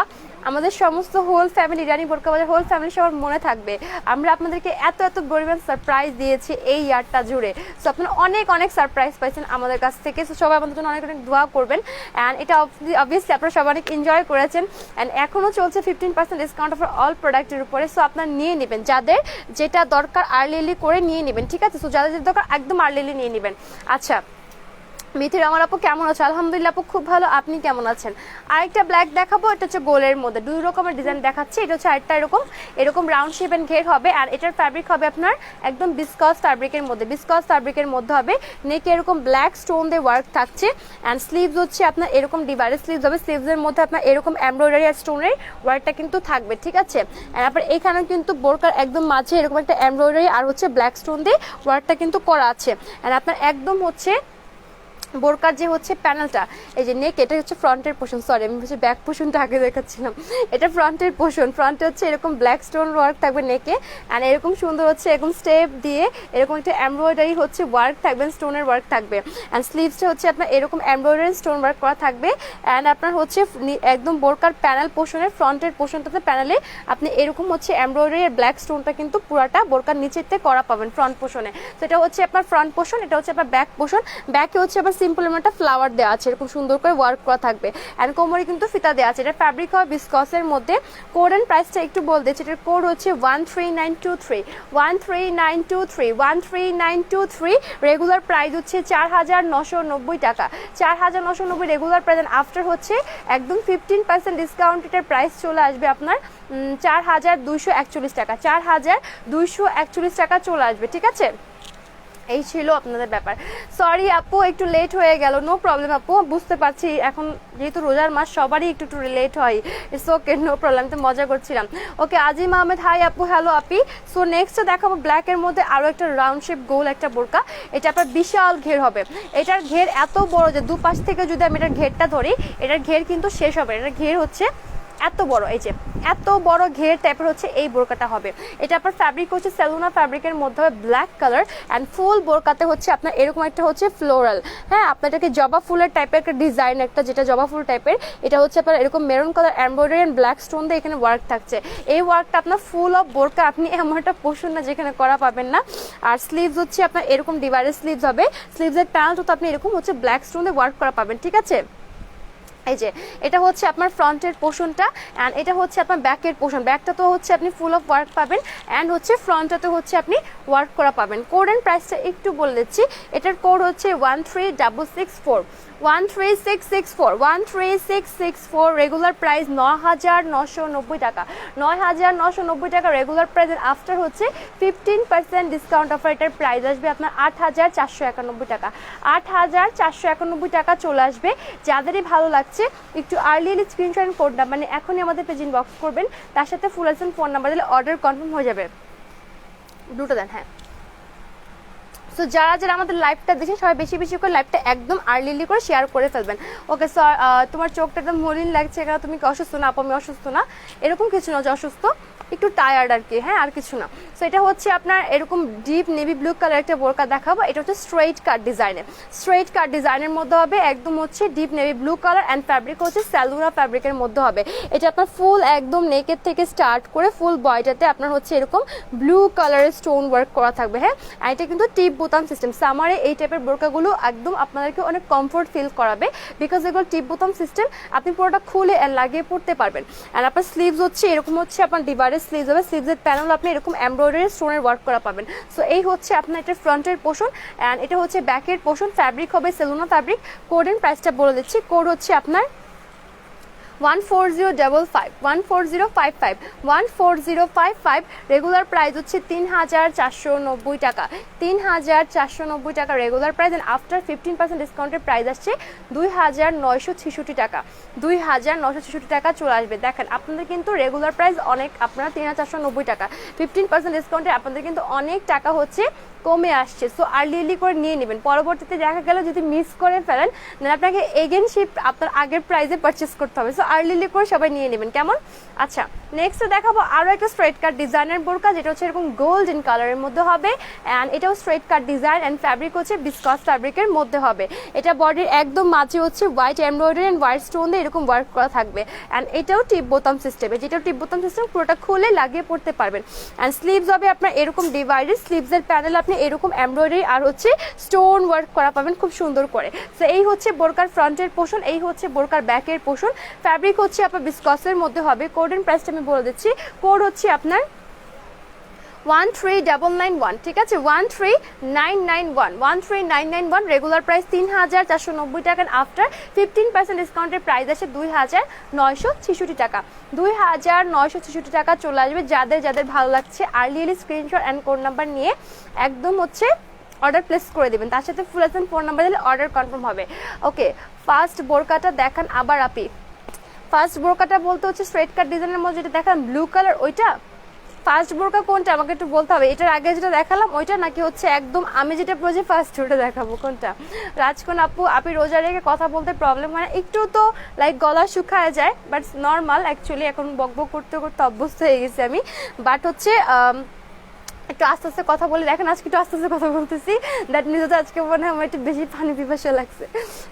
আমাদের সমস্ত হোল ফ্যামিলি, ইরানি বোরকা বাজার হোল ফ্যামিলি সবার মনে থাকবে। আমরা আপনাদেরকে এত এত পরিমাণ সারপ্রাইজ দিয়েছি এই ইয়ারটা জুড়ে। সো আপনারা অনেক অনেক সারপ্রাইজ পাইছেন আমাদের কাছ থেকে। সো সবাই আমাদের জন্য অনেক অনেক দোয়া করবেন। অ্যান্ড এটা অবভিয়াসলি আপনারা সবাই অনেক এনজয় করেছেন। অ্যান্ড এখনও চলছে 15% ডিসকাউন্ট অফার অল প্রোডাক্টের উপরে। সো আপনারা নিয়ে নেবেন, যাদের যেটা দরকার আর্লি করে নিয়ে নেবেন, ঠিক আছে। সো যাদের যেটা দরকার একদম আর্লি নিয়ে নেবেন। আচ্ছা, মিথির আমার আপু কেমন আছে? আলহামদুলিল্লাহ আপু খুব ভালো, আপনি কেমন আছেন? আরেকটা ব্ল্যাক দেখাবো, এটা হচ্ছে গোলের মধ্যে দুই রকমের ডিজাইন দেখাচ্ছি। এটা হচ্ছে আরেকটা এরকম রাউন্ড শেপ এন্ড ঘের হবে আর এটার ফ্যাব্রিক হবে আপনার একদম বিসকস ফ্যাব্রিকের মধ্যে হবে। নেকে এরকম ব্ল্যাক স্টোন দিয়ে ওয়ার্ক থাকছে অ্যান্ড স্লিভস হচ্ছে আপনার এরকম ডিভাইডেড স্লিভস হবে। স্লিভসের মধ্যে আপনার এরকম এমব্রয়ডারি আর স্টোনের ওয়ার্কটা কিন্তু থাকবে, ঠিক আছে। অ্যান্ড আপনার এখানেও কিন্তু বোরকার একদম মাঝে এরকম একটা এমব্রয়ডারি আর হচ্ছে ব্ল্যাক স্টোন দিয়ে ওয়ার্কটা কিন্তু করা আছে। অ্যান্ড আপনার একদম হচ্ছে বোরকার যে হচ্ছে প্যানেলটা, এই যে নেক, এটা হচ্ছে ফ্রন্টের পোর্শন, সরি আমি হচ্ছে ব্যাক পোর্শনটা আগে দেখাচ্ছিলাম। এটা ফ্রন্টের পোর্শন, ফ্রন্টে হচ্ছে এরকম ব্ল্যাক স্টোন ওয়ার্ক থাকবে নেকে অ্যান্ড এরকম সুন্দর হচ্ছে এরকম স্টেপ দিয়ে এরকম একটা এমব্রয়ডারি হচ্ছে ওয়ার্ক থাকবে, স্টোনের ওয়ার্ক থাকবে। অ্যান্ড স্লিভসটা হচ্ছে আপনার এরকম এমব্রয়ডারি স্টোন ওয়ার্ক করা থাকবে। অ্যান্ড আপনার হচ্ছে একদম বোরকার প্যানেল পোর্শনের ফ্রন্টের পোর্শনটাতে প্যানেলে আপনি এরকম হচ্ছে এমব্রয়ডারি আর ব্ল্যাক স্টোনটা কিন্তু পুরাটা বোরকার নিচেতে করা পাবেন ফ্রন্ট পোর্শনে। তো এটা হচ্ছে আপনার ফ্রন্ট পোর্শন, এটা হচ্ছে আপনার ব্যাক পোর্শন। ব্যাকে হচ্ছে আবার সিম্পল একটা ফ্লাওয়ার দেওয়া আছে, এরকম সুন্দর করে ওয়ার্ক করা থাকবে অ্যান্ড কোমরে কিন্তু ফিতা দেওয়া আছে। এটা ফ্যাব্রিক হয় বিসকসের মধ্যে। কোড এন্ড প্রাইসটা একটু বল দিচ্ছি, এটার কোড হচ্ছে 13923, 13923, 13923। রেগুলার প্রাইস হচ্ছে 4990 টাকা, 4990 রেগুলার প্রাইস। আফটার হচ্ছে একদম 15% ডিসকাউন্ট এটার প্রাইস চলে আসবে আপনার 4241 টাকা, 4241 টাকা চলে আসবে, ঠিক আছে। এই ছিল আপনাদের ব্যাপার। সরি আপু একটু লেট হয়ে গেল, নো প্রবলেম আপু, বুঝতে পারছি এখন যেহেতু রোজার মাস সবারই একটু একটু লেট হয়, ইটস ওকে, নো প্রবলেম, তো মজা করছিলাম। ওকে আজিম আহমেদ, হাই আপু, হ্যালো আপি। সো নেক্সটে দেখাবো ব্ল্যাকের মধ্যে আরও একটা রাউন্ড শেপ গোল একটা বোরকা। এটা আপনার বিশাল ঘের হবে, এটার ঘের এত বড় যে দুপাশ থেকে যদি আমি এটার ঘেরটা ধরি এটার ঘের কিন্তু শেষ হবে। এটার ঘের হচ্ছে এত বড়, এই যে এত বড় ঘের টাইপের হচ্ছে এই বোরকাটা হবে। এটা আপনার ফ্যাব্রিক হচ্ছে সেলুনা ফ্যাব্রিকের মধ্যে হবে ব্ল্যাক কালার অ্যান্ড ফুল বোরকাতে হচ্ছে আপনার এরকম একটা হচ্ছে ফ্লোরাল, হ্যাঁ আপনার এটাকে জবা ফুলের টাইপের একটা ডিজাইন, একটা যেটা জবা ফুল টাইপের, এটা হচ্ছে আপনার এরকম maroon colour embroidery and black stone দিয়ে এখানে ওয়ার্ক থাকছে। এই ওয়ার্কটা আপনার ফুল অফ বোরকা, আপনি এমন একটা পোর্শন না যেখানে করা পাবেন না। আর স্লিভস হচ্ছে আপনার এরকম ডিভাইডেড স্লিভস হবে, স্লিভসের প্যানেলটা তো আপনি এরকম হচ্ছে ব্ল্যাক স্টোন দিয়ে ওয়ার্ক করা পাবেন, ঠিক আছে। এই যে এটা হচ্ছে আপনার ফ্রন্টের পোর্শনটা অ্যান্ড এটা হচ্ছে আপনার ব্যাকের পোর্শন। ব্যাকটা তো হচ্ছে আপনি ফুল অফ ওয়ার্ক পাবেন অ্যান্ড হচ্ছে ফ্রন্টটাতে হচ্ছে আপনি ওয়ার্ক করা পাবেন। কোড অ্যান্ড প্রাইসটা একটু বলে দিচ্ছি, এটার কোড হচ্ছে 13664 13664 13664। রেগুলার প্রাইস ৯,৯৯০ টাকা, ৯,৯৯০ টাকা রেগুলার প্রাইস। আফটার হচ্ছে 15% ডিসকাউন্ট অফার এটার প্রাইস আসবে আপনার ৮,৪৯১ টাকা, ৮,৪৯১ টাকা চলে আসবে। যাদেরই ভালো লাগছে একটু আর্লি স্ক্রিনশট কোড নাম্বার মানে এখনই আমাদের পেজ ইনবক্স করবেন, তার সাথে ফুল আইসন ফোন নাম্বার দিলে অর্ডার কনফার্ম হয়ে যাবে। দুটো দেন, হ্যাঁ। সো যারা যারা আমাদের লাইভটা দেখছেন সবাই বেশি বেশি করে লাইভটা একদম আর্লিলি করে শেয়ার করে ফেলবেন। ওকে স্যার, তোমার চোখটা একদম মলিন লাগছে, কারণ তুমি কি অসুস্থ না? আপু আমি অসুস্থ না, এরকম কিছু না যে অসুস্থ, একটু টায়ার্ড আর কি, হ্যাঁ, আর কিছু না। সো এটা হচ্ছে আপনার এরকম ডিপ নেভি ব্লু কালার একটা বোরকা দেখাবো। এটা হচ্ছে স্ট্রেইট কাট ডিজাইনের, স্ট্রেইট কাট ডিজাইনের মধ্যে হবে, একদম হচ্ছে deep navy blue colour and fabric হচ্ছে স্যালুরা ফ্যাব্রিকের মধ্যে হবে। এটা আপনার ফুল একদম নেকের থেকে স্টার্ট করে ফুল বয়টাতে আপনার হচ্ছে এরকম ব্লু কালারের স্টোন ওয়ার্ক করা থাকবে, হ্যাঁ। আর এটা কিন্তু টিপ বোতাম সিস্টেম। সামারে এই টাইপের বোরকাগুলো একদম আপনাদেরকে অনেক কমফোর্ট ফিল করাবে, বিকজ এগুলো টিপ বোতাম সিস্টেম, আপনি পুরোটা খুলে লাগিয়ে পড়তে পারবেন। অ্যান্ড আপনার স্লিভস হচ্ছে এরকম হচ্ছে আপনার ডিভাইডেড স্লিভস হবে, স্লিভসের প্যানেল আপনি এরকম এমব্রয়ডারি স্টোনের ওয়ার্ক করা পাবেন। সো এই হচ্ছে আপনার এটা ফ্রন্টের পোর্শন অ্যান্ড এটা হচ্ছে ব্যাকের পোর্শন। ফ্যাব্রিক হবে সেলুনা ফ্যাব্রিক। কোড এন্ড প্রাইসটা বলে দিচ্ছি, কোড হচ্ছে আপনার 14055 14055 14055। রেগুলার প্রাইস হচ্ছে ৩,৪৯০ টাকা, ৩,৪৯০ টাকা রেগুলার প্রাইস। অ্যান্ড আফটার 15% ডিসকাউন্টের প্রাইস আসছে ২,৯৬৬ টাকা, ২,৯৬৬ টাকা চলে আসবে। দেখেন আপনাদের কিন্তু রেগুলার প্রাইস অনেক, আপনারা ৩,৪৯০ টাকা, 15% ডিসকাউন্টে আপনাদের কিন্তু অনেক টাকা হচ্ছে কমে আসছে। সো আর্লি করে নিয়ে নেবেন, পরবর্তীতে দেখা গেল যদি মিস করে ফেলেন দেন আপনাকে এগেন সেই আপনার আগের প্রাইসে পারচেস করতে হবে। সো আর্লি করে সবাই নিয়ে নেবেন, কেমন? আচ্ছা, নেক্সট দেখাবো আরও একটা স্ট্রেট কাট ডিজাইনের বোরকা, যেটা হচ্ছে এরকম গোল্ডেন কালারের মধ্যে হবে অ্যান্ড এটাও straight cut design and fabric হচ্ছে বিসকস ফ্যাব্রিকের মধ্যে হবে। এটা বডির একদম মাঝে হচ্ছে white embroidery and white stone দিয়ে এরকম ওয়ার্ক করা থাকবে অ্যান্ড এটাও টিপ বোতাম সিস্টেমে, যেটাও টিপ বোতাম সিস্টেম, পুরোটা খুলে লাগিয়ে পড়তে পারবেন। অ্যান্ড স্লিভস হবে আপনার এরকম ডিভাইডেড, স্লিভসের প্যানেল আপনি এরকম এমব্রয়ডারি আর হচ্ছে স্টোন ওয়ার্ক করা পাবেন খুব সুন্দর করে। সো এই হচ্ছে বোরকার ফ্রন্টের পোর্শন, এই হচ্ছে বোরকার ব্যাকের পোর্শন। ফ্যাব্রিক হচ্ছে আপনার বিসকসের মধ্যে হবে। কোড এন্ড প্রাইসটা আমি বলে দিচ্ছি, কোড হচ্ছে আপনার 13991, ঠিক আছে, 13991 13991। রেগুলার প্রাইস ৩,৪৯০ টাকা, আফটার 15% ডিসকাউন্টের প্রাইস আসে ২,৯৬৬ টাকা, ২,৯৬৬ টাকা চলে আসবে। যাদের যাদের ভালো লাগছে early screenshot and code number নিয়ে একদম হচ্ছে অর্ডার প্লেস করে দেবেন, তার সাথে ফুল আইসন ফোন নাম্বার দিলে অর্ডার কনফার্ম হবে। ওকে, ফার্স্ট বোরকাটা দেখান আবার আপি। ফার্স্ট বোরকাটা বলতে হচ্ছে স্ট্রেট কাট ডিজাইনের মধ্যে যেটা দেখান ব্লু কালার, ওইটা ফার্স্ট বোরকা কোনটা আমাকে একটু বলতে হবে। এটার আগে যেটা দেখালাম ওইটা, নাকি হচ্ছে একদম আমি যেটা পড়েছি ফার্স্ট ওটা দেখাবো? কোনটা? রাজকোন আপু, আপনি রোজা রেখে কথা বলতে প্রবলেম হয় না? একটু তো লাইক গলা শুকায় যায়, বাট নর্মাল অ্যাকচুয়ালি, এখন বকবক করতে করতে অভ্যস্ত হয়ে গেছি আমি। বাট হচ্ছে একটু আস্তে আস্তে কথা বলে দেখেন, আজকে একটু আস্তে আস্তে কথা বলতেছি, দ্যাট মিনস হচ্ছে আজকে মনে হয় আমার একটু বেশি পানি পিপাসা লাগছে।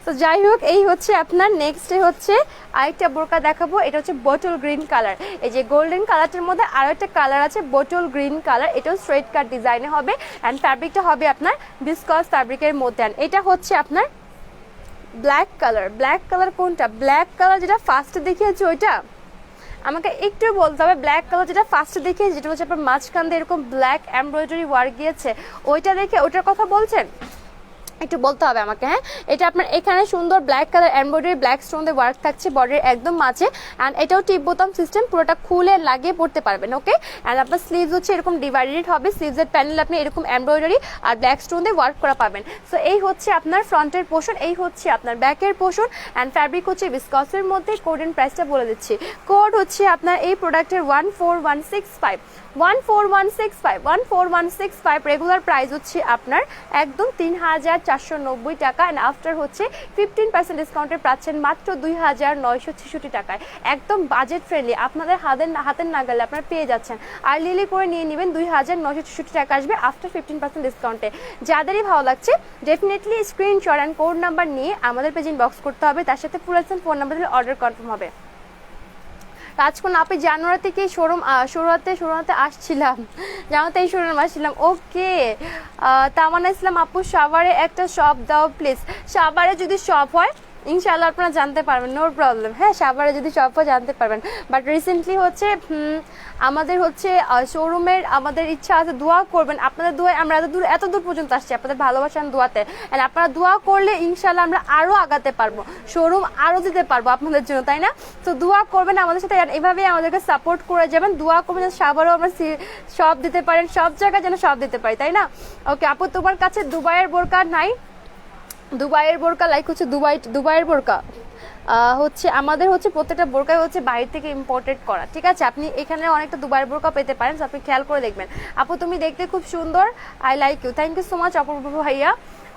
তো যাই হোক, এই হচ্ছে আপনার নেক্সটে হচ্ছে আরেকটা বোরকা দেখাবো। এটা হচ্ছে বটল গ্রিন কালার, এই যে গোল্ডেন কালারটার মধ্যে আরও একটা কালার আছে বটল গ্রিন কালার। এটাও স্ট্রেট কাট ডিজাইনে হবে অ্যান্ড ফ্যাব্রিকটা হবে আপনার বিসকস ফ্যাব্রিকের মধ্যে। অ্যান্ড এটা হচ্ছে আপনার ব্ল্যাক কালার। ব্ল্যাক কালার কোনটা? ব্ল্যাক কালার যেটা ফার্স্টে দেখিয়েছি ওইটা আমাকে একটু বলতে হবে। ব্ল্যাক কালার যেটা ফার্স্টে দেখে, যেটা হচ্ছে আপনার মাঝখান দিয়ে এরকম ব্ল্যাক এমব্রয়ডারি ওয়ার্ক গিয়েছে, ওইটা দেখে ওইটার কথা বলছেন? একটু বলতে হবে আমাকে, হ্যাঁ। এটা আপনার এখানে সুন্দর black colour embroidery black stone দিয়ে ওয়ার্ক থাকছে বডির একদম মাঝে অ্যান্ড এটাও টিপ বোতাম সিস্টেম, পুরোটা খুলে লাগিয়ে পড়তে পারবেন। ওকে, অ্যান্ড আপনার স্লিভস হচ্ছে এরকম ডিভাইডেড হবে, স্লিভসের প্যানেল আপনি এরকম এমব্রয়ডারি আর ব্ল্যাক স্টোন দিয়ে ওয়ার্ক করা পাবেন। সো এই হচ্ছে আপনার ফ্রন্টের পোর্শন, এই হচ্ছে আপনার ব্যাকের পোর্শন অ্যান্ড ফ্যাব্রিক হচ্ছে বিসকসের মধ্যে। কোড এন্ড প্রাইসটা বলে দিচ্ছি, কোড হচ্ছে আপনার এই প্রোডাক্টের 14165 14165 14165। রেগুলার প্রাইস হচ্ছে আপনার একদম ৩,৪৯০ টাকা অ্যান্ড আফটার হচ্ছে 15% ডিসকাউন্টে পাচ্ছেন মাত্র ২,৯৬৬ টাকায়। একদম বাজেট ফ্রেন্ডলি, আপনাদের হাতের নাগালে আপনারা পেয়ে যাচ্ছেন। আর্লি করে নিয়ে নেবেন, ২,৯৬৬ টাকা আসবে আফটার 15% ডিসকাউন্টে। যাদেরই ভালো লাগছে definitely screenshot and code number নিয়ে আমাদের পেজ ইনবক্স করতে হবে, তার সাথে ফুল আইসন ফোন নাম্বার দিলে অর্ডার কনফার্ম হবে। রাজকোন আপনি জানুয়ারি থেকে শোরুমতে আসছিলাম, জানুয়ারিতে এই শোরুম আসছিলাম। ওকে, তামান্না ইসলাম আপু, সাভারে একটা শপ দাও প্লিজ। সাভারে যদি শপ হয় ইনশাআল্লাহ আপনারা জানতে পারবেন, নো প্রবলেম। হ্যাঁ, সাভারে যদি শপও জানতে পারবেন। বাট রিসেন্টলি হচ্ছে আমাদের হচ্ছে শোরুমের আমাদের ইচ্ছা আছে, দোয়া করবেন, আপনাদের দোয়ায় আমরা এত দূর পর্যন্ত আসছি, আপনাদের ভালোবাসান দোয়াতে। অ্যান্ড আপনারা দোয়া করলে ইনশাআল্লাহ আমরা আরও আগাতে পারবো, শোরুম আরও দিতে পারবো আপনাদের জন্য, তাই না? তো দোয়া করবেন আমাদের সাথে, এভাবেই আমাদেরকে সাপোর্ট করে যাবেন। দোয়া করবেন যেন সাভারেও আমরা সব দিতে পারেন, সব জায়গায় যেন সব দিতে পারি, তাই না? ওকে আপু, তোমার কাছে দুবাইয়ের বোরকা নাই? দুবাইয়ের বোরকা লাইক হচ্ছে দুবাইয়ের বোরকা হচ্ছে আমাদের হচ্ছে প্রত্যেকটা বোরকাই হচ্ছে বাইরে থেকে ইম্পোর্টেড করা, ঠিক আছে? আপনি এখানে অনেকটা দুবাইয়ের বোরকা পেতে পারেন, আপনি খেয়াল করে দেখবেন। আপু তুমি দেখতে খুব সুন্দর, I like you, thank you so much Apurba ভাইয়া।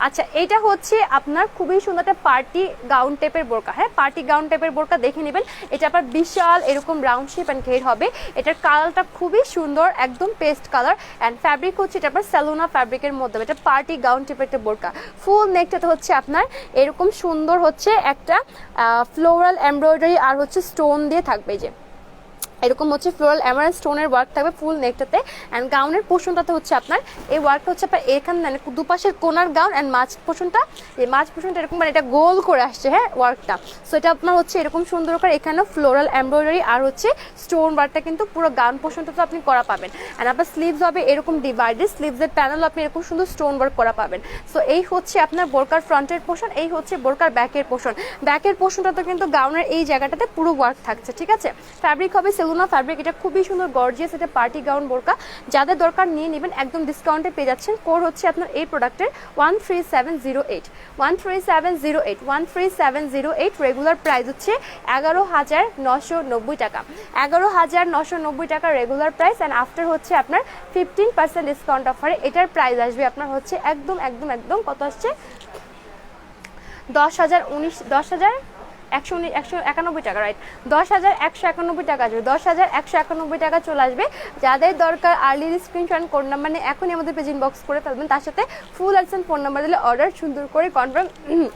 আচ্ছা, এটা হচ্ছে আপনার খুবই সুন্দর একটা পার্টি গাউন টাইপের বোরকা। হ্যাঁ, পার্টি গাউন টাইপের বোরকা দেখে নেবেন। এটা আপনার বিশাল এরকম রাউন্ড শেপ অ্যান্ড ঘের হবে। এটার কালারটা খুবই সুন্দর, একদম পেস্ট কালার। অ্যান্ড ফ্যাব্রিক হচ্ছে এটা আপনার স্যালোনা ফ্যাব্রিকের মধ্যে, এটা পার্টি গাউন টাইপের একটা বোরকা। ফুল নেকটাতে হচ্ছে আপনার এরকম সুন্দর হচ্ছে একটা ফ্লোরাল এমব্রয়ডারি আর হচ্ছে স্টোন দিয়ে থাকবে, যে এরকম হচ্ছে ফ্লোরাল এমারাল্ড স্টোনের ওয়ার্ক থাকবে ফুল নেকটাতে। অ্যান্ড গাউনের পোর্শনটাতে হচ্ছে আপনার এই ওয়ার্কটা হচ্ছে আপনার এখানে মানে দুপাশের কোনার গাউন অ্যান্ড মাঝ পোর্শনটা, এই মাঝ পোর্শনটা এরকম মানে এটা গোল করে আসছে, হ্যাঁ ওয়ার্কটা। সো এটা আপনার হচ্ছে এরকম সুন্দর করে এখানেও ফ্লোরাল এমব্রয়ডারি আর হচ্ছে স্টোন ওয়ার্কটা কিন্তু পুরো গাউন পোর্শনটা তো আপনি করা পাবেন। অ্যান্ড আপনার স্লিভস হবে এরকম ডিভাইডেড, স্লিভসের প্যানেল আপনি এরকম সুন্দর স্টোন ওয়ার্ক করা পাবেন। সো এই হচ্ছে আপনার বোরকার ফ্রন্টের পোর্শন, এই হচ্ছে বোরকার ব্যাকের পোর্শন। ব্যাকের পোর্শনটাতে কিন্তু গাউনের এই জায়গাটাতে পুরো ওয়ার্ক থাকছে, ঠিক আছে? ফ্যাব্রিক হবে সেলুনা ফ্যাব্রিক, এটা খুবই সুন্দর গর্জিয়াস, এটা পার্টি গাউন বোরকা। যাদের দরকার নিয়ে নেবেন, একদম ডিসকাউন্টে পেয়ে যাচ্ছেন। কোড হচ্ছে আপনার এই প্রোডাক্টের 13708 13708 13708। রেগুলার প্রাইস হচ্ছে 11,990 টাকা, 11,990 টাকা রেগুলার প্রাইস। অ্যান্ড আফটার হচ্ছে আপনার 15% ডিসকাউন্ট অফারে এটার প্রাইস আসবে আপনার হচ্ছে একদম একদম একদম কত আসছে, 10,191 টাকা, রাইট? 10,191 টাকা আসবে, 10,191 টাকা চলে আসবে। যাদের দরকার আর্লি স্ক্রিনশট কোড নাম্বার নিয়ে এখনই আমাদের পেজ ইনবক্স করে ফেলবেন, তার সাথে ফুল অ্যাডসেন্ট ফোন নাম্বার দিলে অর্ডার সুন্দর করে কনফার্ম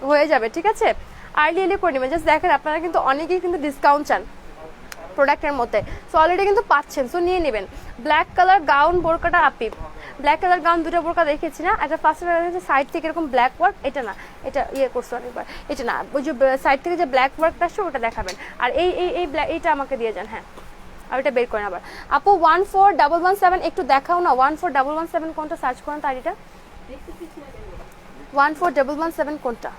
হয়ে যাবে, ঠিক আছে? আর্লি করে নেবেন। জাস্ট দেখেন আপনারা কিন্তু অনেকেই কিন্তু ডিসকাউন্ট চান প্রোডাক্টের মধ্যে, সো অলরেডি কিন্তু পাচ্ছেন, সো নিয়ে নেবেন। ব্ল্যাক কালার গাউন বোরকাটা আপি, ব্ল্যাক কালার গাউন দুটো বোরকা দেখেছি না, একটা ফার্স্ট সাইড থেকে এরকম ব্ল্যাক ওয়ার্ক, এটা না, এটা ইয়ে করছে অনেকবার, এটা না, ওই যে সাইড থেকে যে ব্ল্যাক ওয়ার্কটা আসছে ওটা দেখাবেন। আর এইটা আমাকে দিয়ে যান। হ্যাঁ, আর এটা বের করেন আবার। আপু 14117 একটু দেখাও না, 14117 কোনটা, সার্চ করেন তার। এটা 14117 কোনটা?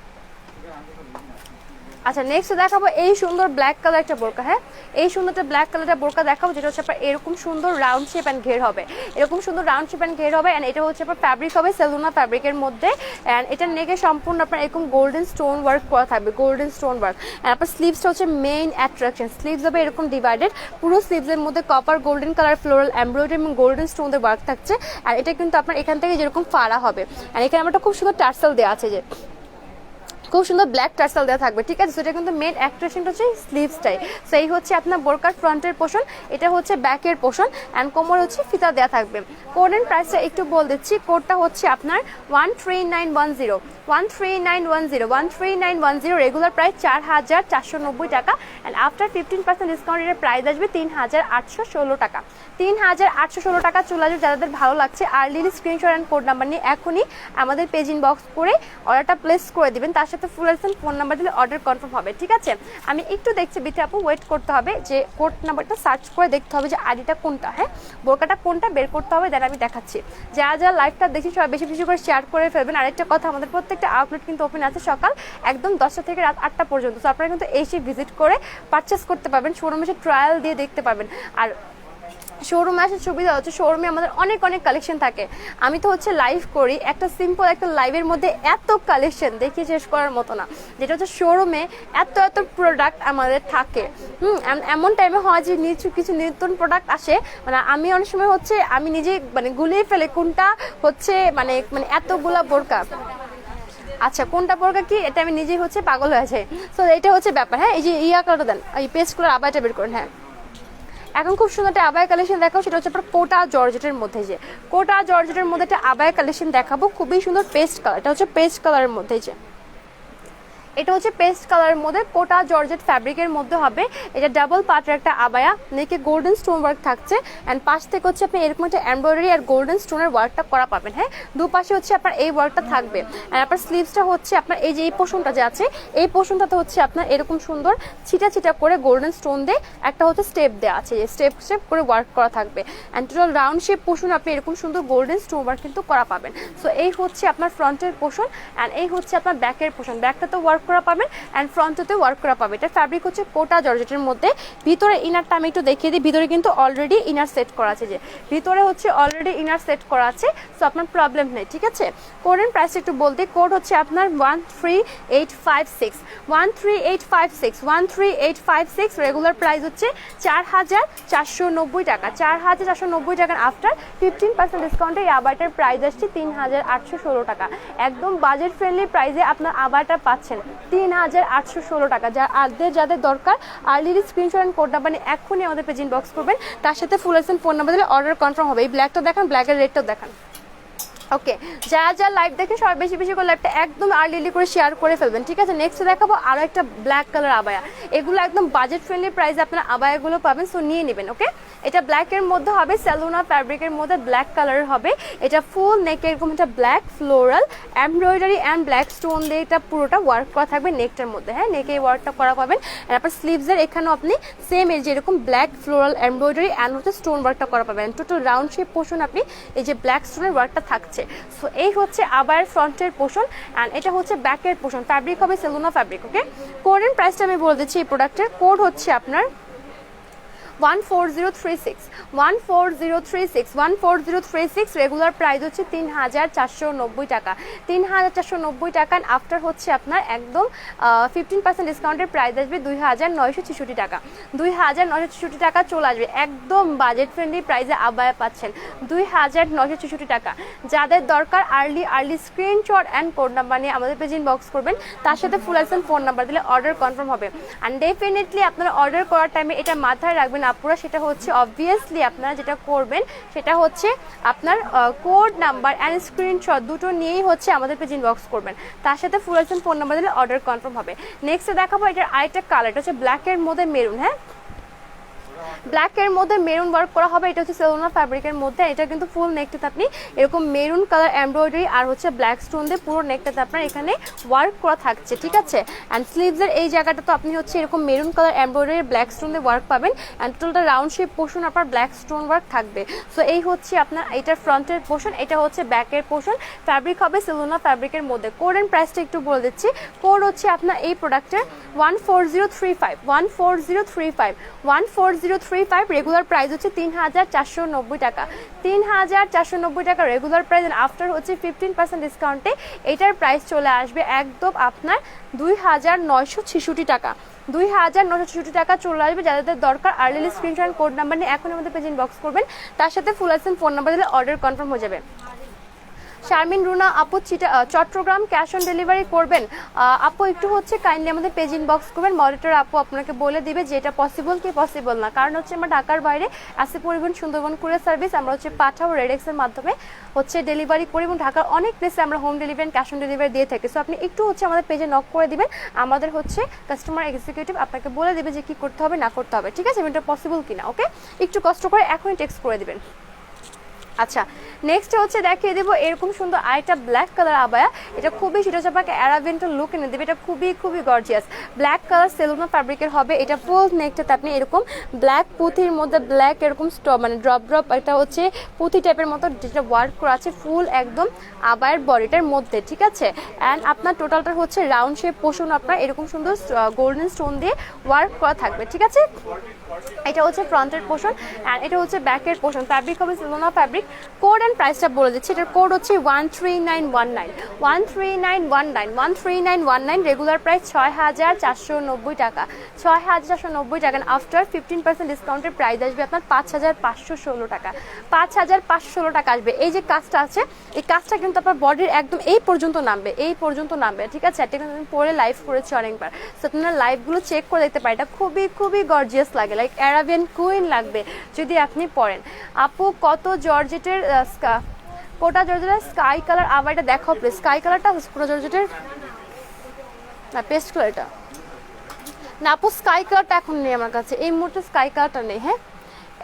আচ্ছা, নেক্সট দেখাবো এই সুন্দর ব্ল্যাক কালার একটা বোরকা। হ্যাঁ, এই সুন্দরটা ব্ল্যাক কালারটা বোরকা দেখাবো, যেটা হচ্ছে আপনার এরকম সুন্দর রাউন্ড শেপ অ্যান্ড ঘের হবে, এরকম সুন্দর রাউন্ড শেপ অ্যান্ড ঘের হবে। অ্যান্ড এটা হচ্ছে আপনার ফ্যাব্রিক হবে সেলুনা ফ্যাব্রিকের মধ্যে। অ্যান্ড এটার নেকে সম্পূর্ণ আপনার এরকম গোল্ডেন স্টোন ওয়ার্ক করা থাকবে, গোল্ডেন স্টোন ওয়ার্ক। অ্যান্ড আপনার স্লিভসটা হচ্ছে মেইন অ্যাট্রাকশন, স্লিভস হবে এরকম ডিভাইডেড, পুরো স্লিভসের মধ্যে copper golden colour floral embroidery এবং গোল্ডেন স্টোনদের ওয়ার্ক থাকছে। আর এটা কিন্তু আপনার এখান থেকে যেরকম ফাড়া হবে। আর এখানে আমরা খুব সুন্দর টার্সেল দেওয়া আছে, যে খুব সুন্দর ব্ল্যাক টার্সেল দেওয়া থাকবে, ঠিক আছে? সেটা কিন্তু মেন অ্যাট্রাকশনটা হচ্ছে স্লিভসটাই। সেই হচ্ছে আপনার বোরকার ফ্রন্টের পোর্শন, এটা হচ্ছে ব্যাকের পোর্শন। অ্যান্ড কোমর হচ্ছে ফিতা দেওয়া থাকবে। কোডের প্রাইসটা একটু বল দিচ্ছি, কোডটা হচ্ছে আপনার 13910 13910 13910। রেগুলার প্রাইস 4,490 টাকা। অ্যান্ড আফটার 15% ডিসকাউন্টের প্রাইস আসবে 3,816 টাকা, 3,816 টাকা চলে আসবে। যাদের ভালো লাগছে early screenshot and code number নিয়ে এখনই আমাদের পেজ ইনবক্স করে অর্ডারটা প্লেস করে দিবেন, তার সাথে ফুল অ্যাডসেন্ট ফোন নাম্বার দিলে অর্ডার কনফার্ম হবে, ঠিক আছে? আমি একটু দেখছি বিথি আপু, ওয়েট করতে হবে, যে কোড নাম্বারটা সার্চ করে দেখতে হবে যে আইডিটা কোনটা, হ্যাঁ বোরকাটা কোনটা বের করতে হবে, দেন আমি দেখাচ্ছি। যারা লাইভটা দেখছি সবাই বেশি বেশি করে শেয়ার করে ফেলবেন। আরেকটা কথা, আমাদের প্রত্যেকটা আউটলেট কিন্তু ওপেন আছে সকাল একদম 10টা থেকে রাত 8টা পর্যন্ত। সো আপনারা কিন্তু এসে ভিজিট করে পারচেস করতে পারবেন, শোরুমে এসে ট্রায়াল দিয়ে দেখতে পারবেন। আর শোরুমে আসার সুবিধা হচ্ছে শোরুমে আমাদের অনেক অনেক কালেকশন থাকে। আমি তো হচ্ছে লাইভ করি, একটা সিম্পল একটা লাইভের মধ্যে এত কালেকশন দেখে শেষ করার মতো না, যেটা হচ্ছে শোরুমে এত এত প্রোডাক্ট আমাদের থাকে। এমন টাইমে হয় যে কিছু নতুন প্রোডাক্ট আসে, মানে আমি অনেক সময় হচ্ছে আমি নিজে মানে গুলিয়ে ফেলে কোনটা হচ্ছে মানে এতগুলা বোরকা, আচ্ছা কোনটা বোরকা কি, এটা আমি নিজেই হচ্ছে পাগল হয়ে যাই। সো এটা হচ্ছে ব্যাপার। হ্যাঁ, এই যে কালারটা দেন, এই পেস্ট কালার আবাইটা বের করেন। হ্যাঁ, এখন খুব সুন্দর একটা আবায়া কালেকশন দেখাবো, সেটা হচ্ছে আপনার কোটা জর্জেটের মধ্যে, যে কোটা জর্জেটের মধ্যে একটা আবায়া কালেকশন দেখাবো, খুবই সুন্দর পেস্ট কালার, এটা হচ্ছে পেস্ট কালারের মধ্যে। যে এটা হচ্ছে পেস্ট কালারের মধ্যে কোটা জর্জেট ফ্যাব্রিকের মধ্যে হবে। এটা ডাবল পার্টের একটা আবায়া, নেকে গোল্ডেন স্টোন ওয়ার্ক থাকছে অ্যান্ড পাশ থেকে হচ্ছে আপনি এরকম একটা এমব্রয়ডারি আর গোল্ডেন স্টোনের ওয়ার্কটা করা পাবেন। হ্যাঁ, দুপাশে হচ্ছে আপনার এই ওয়ার্কটা থাকবে। আর আপনার স্লিভসটা হচ্ছে আপনার এই যে এই পোর্শনটা যে আছে এই পোর্শনটাতে হচ্ছে আপনার এরকম সুন্দর ছিটা ছিটা করে গোল্ডেন স্টোন দিয়ে একটা হচ্ছে স্টেপ দেওয়া আছে, যে স্টেপ স্টেপ করে ওয়ার্ক করা থাকবে and total round shape portion আপনি এরকম সুন্দর গোল্ডেন স্টোন ওয়ার্ক কিন্তু করা পাবেন। সো এই হচ্ছে আপনার ফ্রন্টের পোর্শন অ্যান্ড এই হচ্ছে আপনার ব্যাকের পোর্শন। ব্যাকটাতে ওয়ার্ক করা পাবেন অ্যান্ড ফ্রন্টতে ওয়ার্ক করা পাবে। এটা ফ্যাব্রিক হচ্ছে কোটা জর্জেটের মধ্যে। ভিতরে ইনারটা আমি একটু দেখিয়ে দিই, ভিতরে কিন্তু অলরেডি ইনার সেট করা আছে, যে ভিতরে হচ্ছে অলরেডি ইনার সেট করা আছে, সো আপনার প্রবলেম নেই। ঠিক আছে, কোডের প্রাইস একটু বলতে, কোড হচ্ছে আপনার 13856 13856 13856। রেগুলার প্রাইস হচ্ছে 4490 টাকা, 4490 টাকার আফটার 15% ডিসকাউন্টে এই আবারটার প্রাইস আসছে 3816 টাকা। একদম বাজেট ফ্রেন্ডলি প্রাইসে আপনার আবারটা পাচ্ছেন 3816 টাকা। যাদের দরকার early screenshot and code number নিয়ে এখনই আমাদের পেজ ইনবক্স করবেন, তার সাথে ফুল এসএন ফোন নাম্বার দিলে অর্ডার কনফার্ম হবে। এই ব্ল্যাকটা দেখান, ব্ল্যাকের রেটটাও দেখান। ওকে, যা লাইভ দেখে সবাই বেশি বেশি করে লাইভটা একদম আর্লি করে শেয়ার করে ফেলবেন। ঠিক আছে, নেক্সট দেখাবো আরও একটা ব্ল্যাক কালার আবায়া। এগুলো একদম বাজেট ফ্রেন্ডলি প্রাইসে আপনার আবায়াগুলো পাবেন, সো নিয়ে নেবেন। ওকে, এটা ব্ল্যাকের মধ্যে হবে, সেলুনা ফ্যাব্রিকের মধ্যে ব্ল্যাক কালারের হবে। এটা ফুল নেক এরকম একটা black floral embroidery and black stone দিয়ে এটা পুরোটা ওয়ার্ক করা থাকবে নেকটার মধ্যে। হ্যাঁ, নেকে এই ওয়ার্কটা করা পাবেন। আর আপনার স্লিভসের এখানেও আপনি সেম এই যে এরকম ব্ল্যাক ফ্লোরাল এমব্রয়ডারি অ্যান্ড হচ্ছে স্টোন ওয়ার্কটা করা পাবেন। টোটাল রাউন্ড শেপ পোর্শন আপনি এই যে ব্ল্যাক স্টোনের ওয়ার্কটা থাকছে। সো এই হচ্ছে আবার ফ্রন্টের পোর্শন অ্যান্ড এটা হচ্ছে ব্যাকের পোর্শন। ফ্যাব্রিক হবে সেলুনা ফ্যাব্রিক। ওকে, কোডের প্রাইসটা আমি বলে দিচ্ছি। এই প্রোডাক্টের কোড হচ্ছে আপনার 14036 14036 14036। রেগুলার প্রাইস হচ্ছে 3490 টাকা, 3490 টাকা। আফটার হচ্ছে আপনার একদম 15% ডিসকাউন্টের প্রাইস আসবে 2966 টাকা, 2966 টাকা চলে আসবে। একদম বাজেট ফ্রেন্ডলি প্রাইসে আবায়া পাচ্ছেন 2966 টাকা। যাদের দরকার early screenshot and code number নিয়ে আমাদের পেজ ইনবক্স করবেন, তার সাথে ফুল এসএন ফোন নাম্বার দিলে অর্ডার কনফার্ম হবে। অ্যান্ড ডেফিনেটলি আপনারা অর্ডার করার টাইমে এটা মাথায় রাখবেন আপুরা, সেটা হচ্ছে অবভিয়াসলি আপনারা যেটা করবেন সেটা হচ্ছে আপনার কোড নাম্বার অ্যান্ড স্ক্রিনশট দুটো নিয়েই হচ্ছে আমাদের পেজ ইনবক্স করবেন, তার সাথে ফুল এসএন ফোন নাম্বার দিলে অর্ডার কনফার্ম হবে। নেক্সট দেখাবো এটার আরেকটা কালার, এটা হচ্ছে ব্ল্যাকের মধ্যে মেরুন। হ্যাঁ, ব্ল্যাকের মধ্যে মেরুন ওয়ার্ক করা হবে। এটা হচ্ছে সেলুনা ফ্যাব্রিকের মধ্যে। এটা কিন্তু ফুল নেকটাতে আপনি এরকম মেরুন কালার এমব্রয়ডারি আর হচ্ছে ব্ল্যাক স্টোন দিয়ে পুরো নেকটাতে আপনার এখানে ওয়ার্ক করা থাকছে। ঠিক আছে, অ্যান্ড স্লিভসের এই জায়গাটা তো আপনি হচ্ছে এরকম maroon colour embroidery black stone দিয়ে ওয়ার্ক পাবেন অ্যান্ড টোটালটা রাউন্ড শেপ পোর্শন আপনার ব্ল্যাক স্টোন ওয়ার্ক থাকবে। সো এই হচ্ছে আপনার এটার ফ্রন্টের পোর্শন, এটা হচ্ছে ব্যাকের পোর্শন। ফ্যাব্রিক হবে সেলুনা ফ্যাব্রিকের মধ্যে। কোড এন্ড প্রাইসটা একটু বলে দিচ্ছি। কোড হচ্ছে আপনার এই প্রোডাক্টের 14035 14035 14035। রেগুলার প্রাইস হচ্ছে 3490 টাকা, 3490 টাকা রেগুলার প্রাইস। আফটার হচ্ছে 15% ডিসকাউন্টে এটার প্রাইস চলে আসবে একদম আপনার 2966 টাকা, 2966 টাকা চলে আসবে। যাদের দরকার আর্লি স্ক্রিনশট কোড নাম্বার নিয়ে এখন আমাদের পেজ ইনবক্স করবেন, তার সাথে ফুল এসএন ফোন নাম্বার দিলে অর্ডার কনফার্ম হয়ে যাবে। শারমিন রুনা আপু চট্টগ্রাম ক্যাশ অন ডেলিভারি করবেন আপু, একটু হচ্ছে কাইন্ডলি আমাদের পেজ ইনবক্স করবেন। মডারেটর আপু আপনাকে বলে দিবে যে এটা পসিবল কি পসিবল না, কারণ হচ্ছে আমরা ঢাকার বাইরে আসে পরিবহন সুন্দরবন কুরিয়ার সার্ভিস আমরা হচ্ছে পাঠাও রেডেক্সের মাধ্যমে হচ্ছে ডেলিভারি করি এবং ঢাকার অনেক প্লেসে আমরা home delivery cash on delivery দিয়ে থাকি। সো আপনি একটু হচ্ছে আমাদের পেজে নক করে দিবেন, আমাদের হচ্ছে কাস্টমার এক্সিকিউটিভ আপনাকে বলে দেবে যে কি করতে হবে না করতে হবে। ঠিক আছে, এটা পসিবল কিনা। ওকে, একটু কষ্ট করে এখনই টেক্সট করে দিবেন। আচ্ছা, নেক্সট হচ্ছে দেখিয়ে দেবো এরকম সুন্দর আরেকটা ব্ল্যাক কালার আবায়া। এটা খুবই সেটা হচ্ছে আপনাকে অ্যারাবিয়ানটা লুক এনে দেবে। এটা খুবই গর্জিয়াস ব্ল্যাক কালার সেলুনা ফ্যাব্রিকের হবে। এটা ফুল নেকটাতে আপনি এরকম ব্ল্যাক পুঁথির মধ্যে ব্ল্যাক এরকম মানে ড্রপ এটা হচ্ছে পুঁথি টাইপের মতো যেটা ওয়ার্ক করা আছে ফুল একদম আবায়ের বডিটার মধ্যে। ঠিক আছে, অ্যান্ড আপনার টোটালটা হচ্ছে রাউন্ড শেপ পোর্শন আপনার এরকম সুন্দর গোল্ডেন স্টোন দিয়ে ওয়ার্ক করা থাকবে। ঠিক আছে, এটা হচ্ছে ফ্রন্টের পোর্শন অ্যান্ড এটা হচ্ছে ব্যাকের পোর্শন। ফ্যাব্রিক হবে সেলুনা ফ্যাব্রিক। কোড অ্যান্ড প্রাইসটা বলে দিচ্ছি। এটার কোড হচ্ছে 13919 13919 13919। রেগুলার প্রাইস 6490 টাকা, 6490 টাকা। আফটার 15% ডিসকাউন্টের প্রাইস আসবে আপনার 5516 টাকা, 5516 টাকা আসবে। এই যে কাজটা আছে এই কাজটা কিন্তু আপনার বডির একদম এই পর্যন্ত নামবে, এই পর্যন্ত নামবে। ঠিক আছে, এটা কিন্তু আমি পরে লাইভ করেছি অনেকবার, সো আপনারা লাইভগুলো চেক করে দেখতে পারেন। এটা খুবই গর্জিয়াস লাগে, লাইক অ্যারাবিয়ান কুইন লাগবে যদি আপনি পরেন। আপু কত জর্জেটের কোটা জর্জেটের স্কাই কালার আবার এটা দেখাও প্লিজ। স্কাই কালারটা কোটা জর্জেটের না পেস্ট কালার এটা না আপু, স্কাই কালারটা এখন নেই আমার কাছে, এই মুহূর্তে স্কাই কালারটা নেই। হ্যাঁ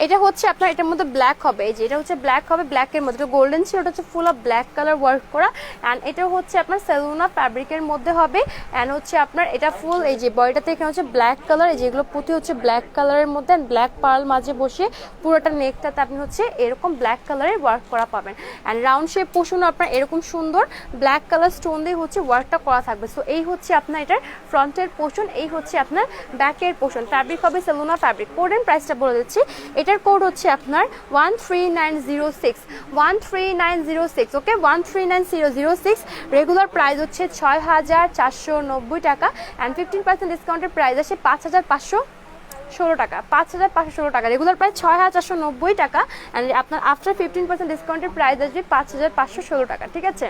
এটা হচ্ছে আপনার এটার মধ্যে ব্ল্যাক হবে, এই যে এটা হচ্ছে ব্ল্যাক হবে, ব্ল্যাকের মধ্যে এটা গোল্ডেন ছিল, ওটা হচ্ছে full of black colour work করা। অ্যান্ড এটা হচ্ছে আপনার সেলুনা ফ্যাব্রিকের মধ্যে হবে। অ্যান্ড হচ্ছে আপনার এটা ফুল এই যে বডিটাতে এখানে হচ্ছে ব্ল্যাক কালার, এই যেগুলো পুঁতি হচ্ছে ব্ল্যাক কালারের মধ্যে, অ্যান্ড ব্ল্যাক পার্ল মাঝে বসে পুরোটা নেকটাতে আপনি হচ্ছে এরকম ব্ল্যাক কালারের ওয়ার্ক করা পাবেন। অ্যান্ড রাউন্ড শেপ পোর্শন আপনার এরকম সুন্দর ব্ল্যাক কালার স্টোন দিয়ে হচ্ছে ওয়ার্কটা করা থাকবে। সো এই হচ্ছে আপনার এটার ফ্রন্টের পোর্শন, এই হচ্ছে আপনার ব্যাকের পোর্শন। ফ্যাব্রিক হবে সেলুনা ফ্যাব্রিক। কোড এন্ড প্রাইসটা বলে দিচ্ছি, এটার কোড হচ্ছে আপনার 13906 13906। ওকে 13906। রেগুলার প্রাইস হচ্ছে 6490 টাকা, অ্যান্ড 15% ডিসকাউন্টের প্রাইস আসে 5516 টাকা, 5516 টাকা। রেগুলার প্রাইস 6490 টাকা, অ্যান্ড আপনার আফটার 15% ডিসকাউন্টের প্রাইস আসবে 5516 টাকা। ঠিক আছে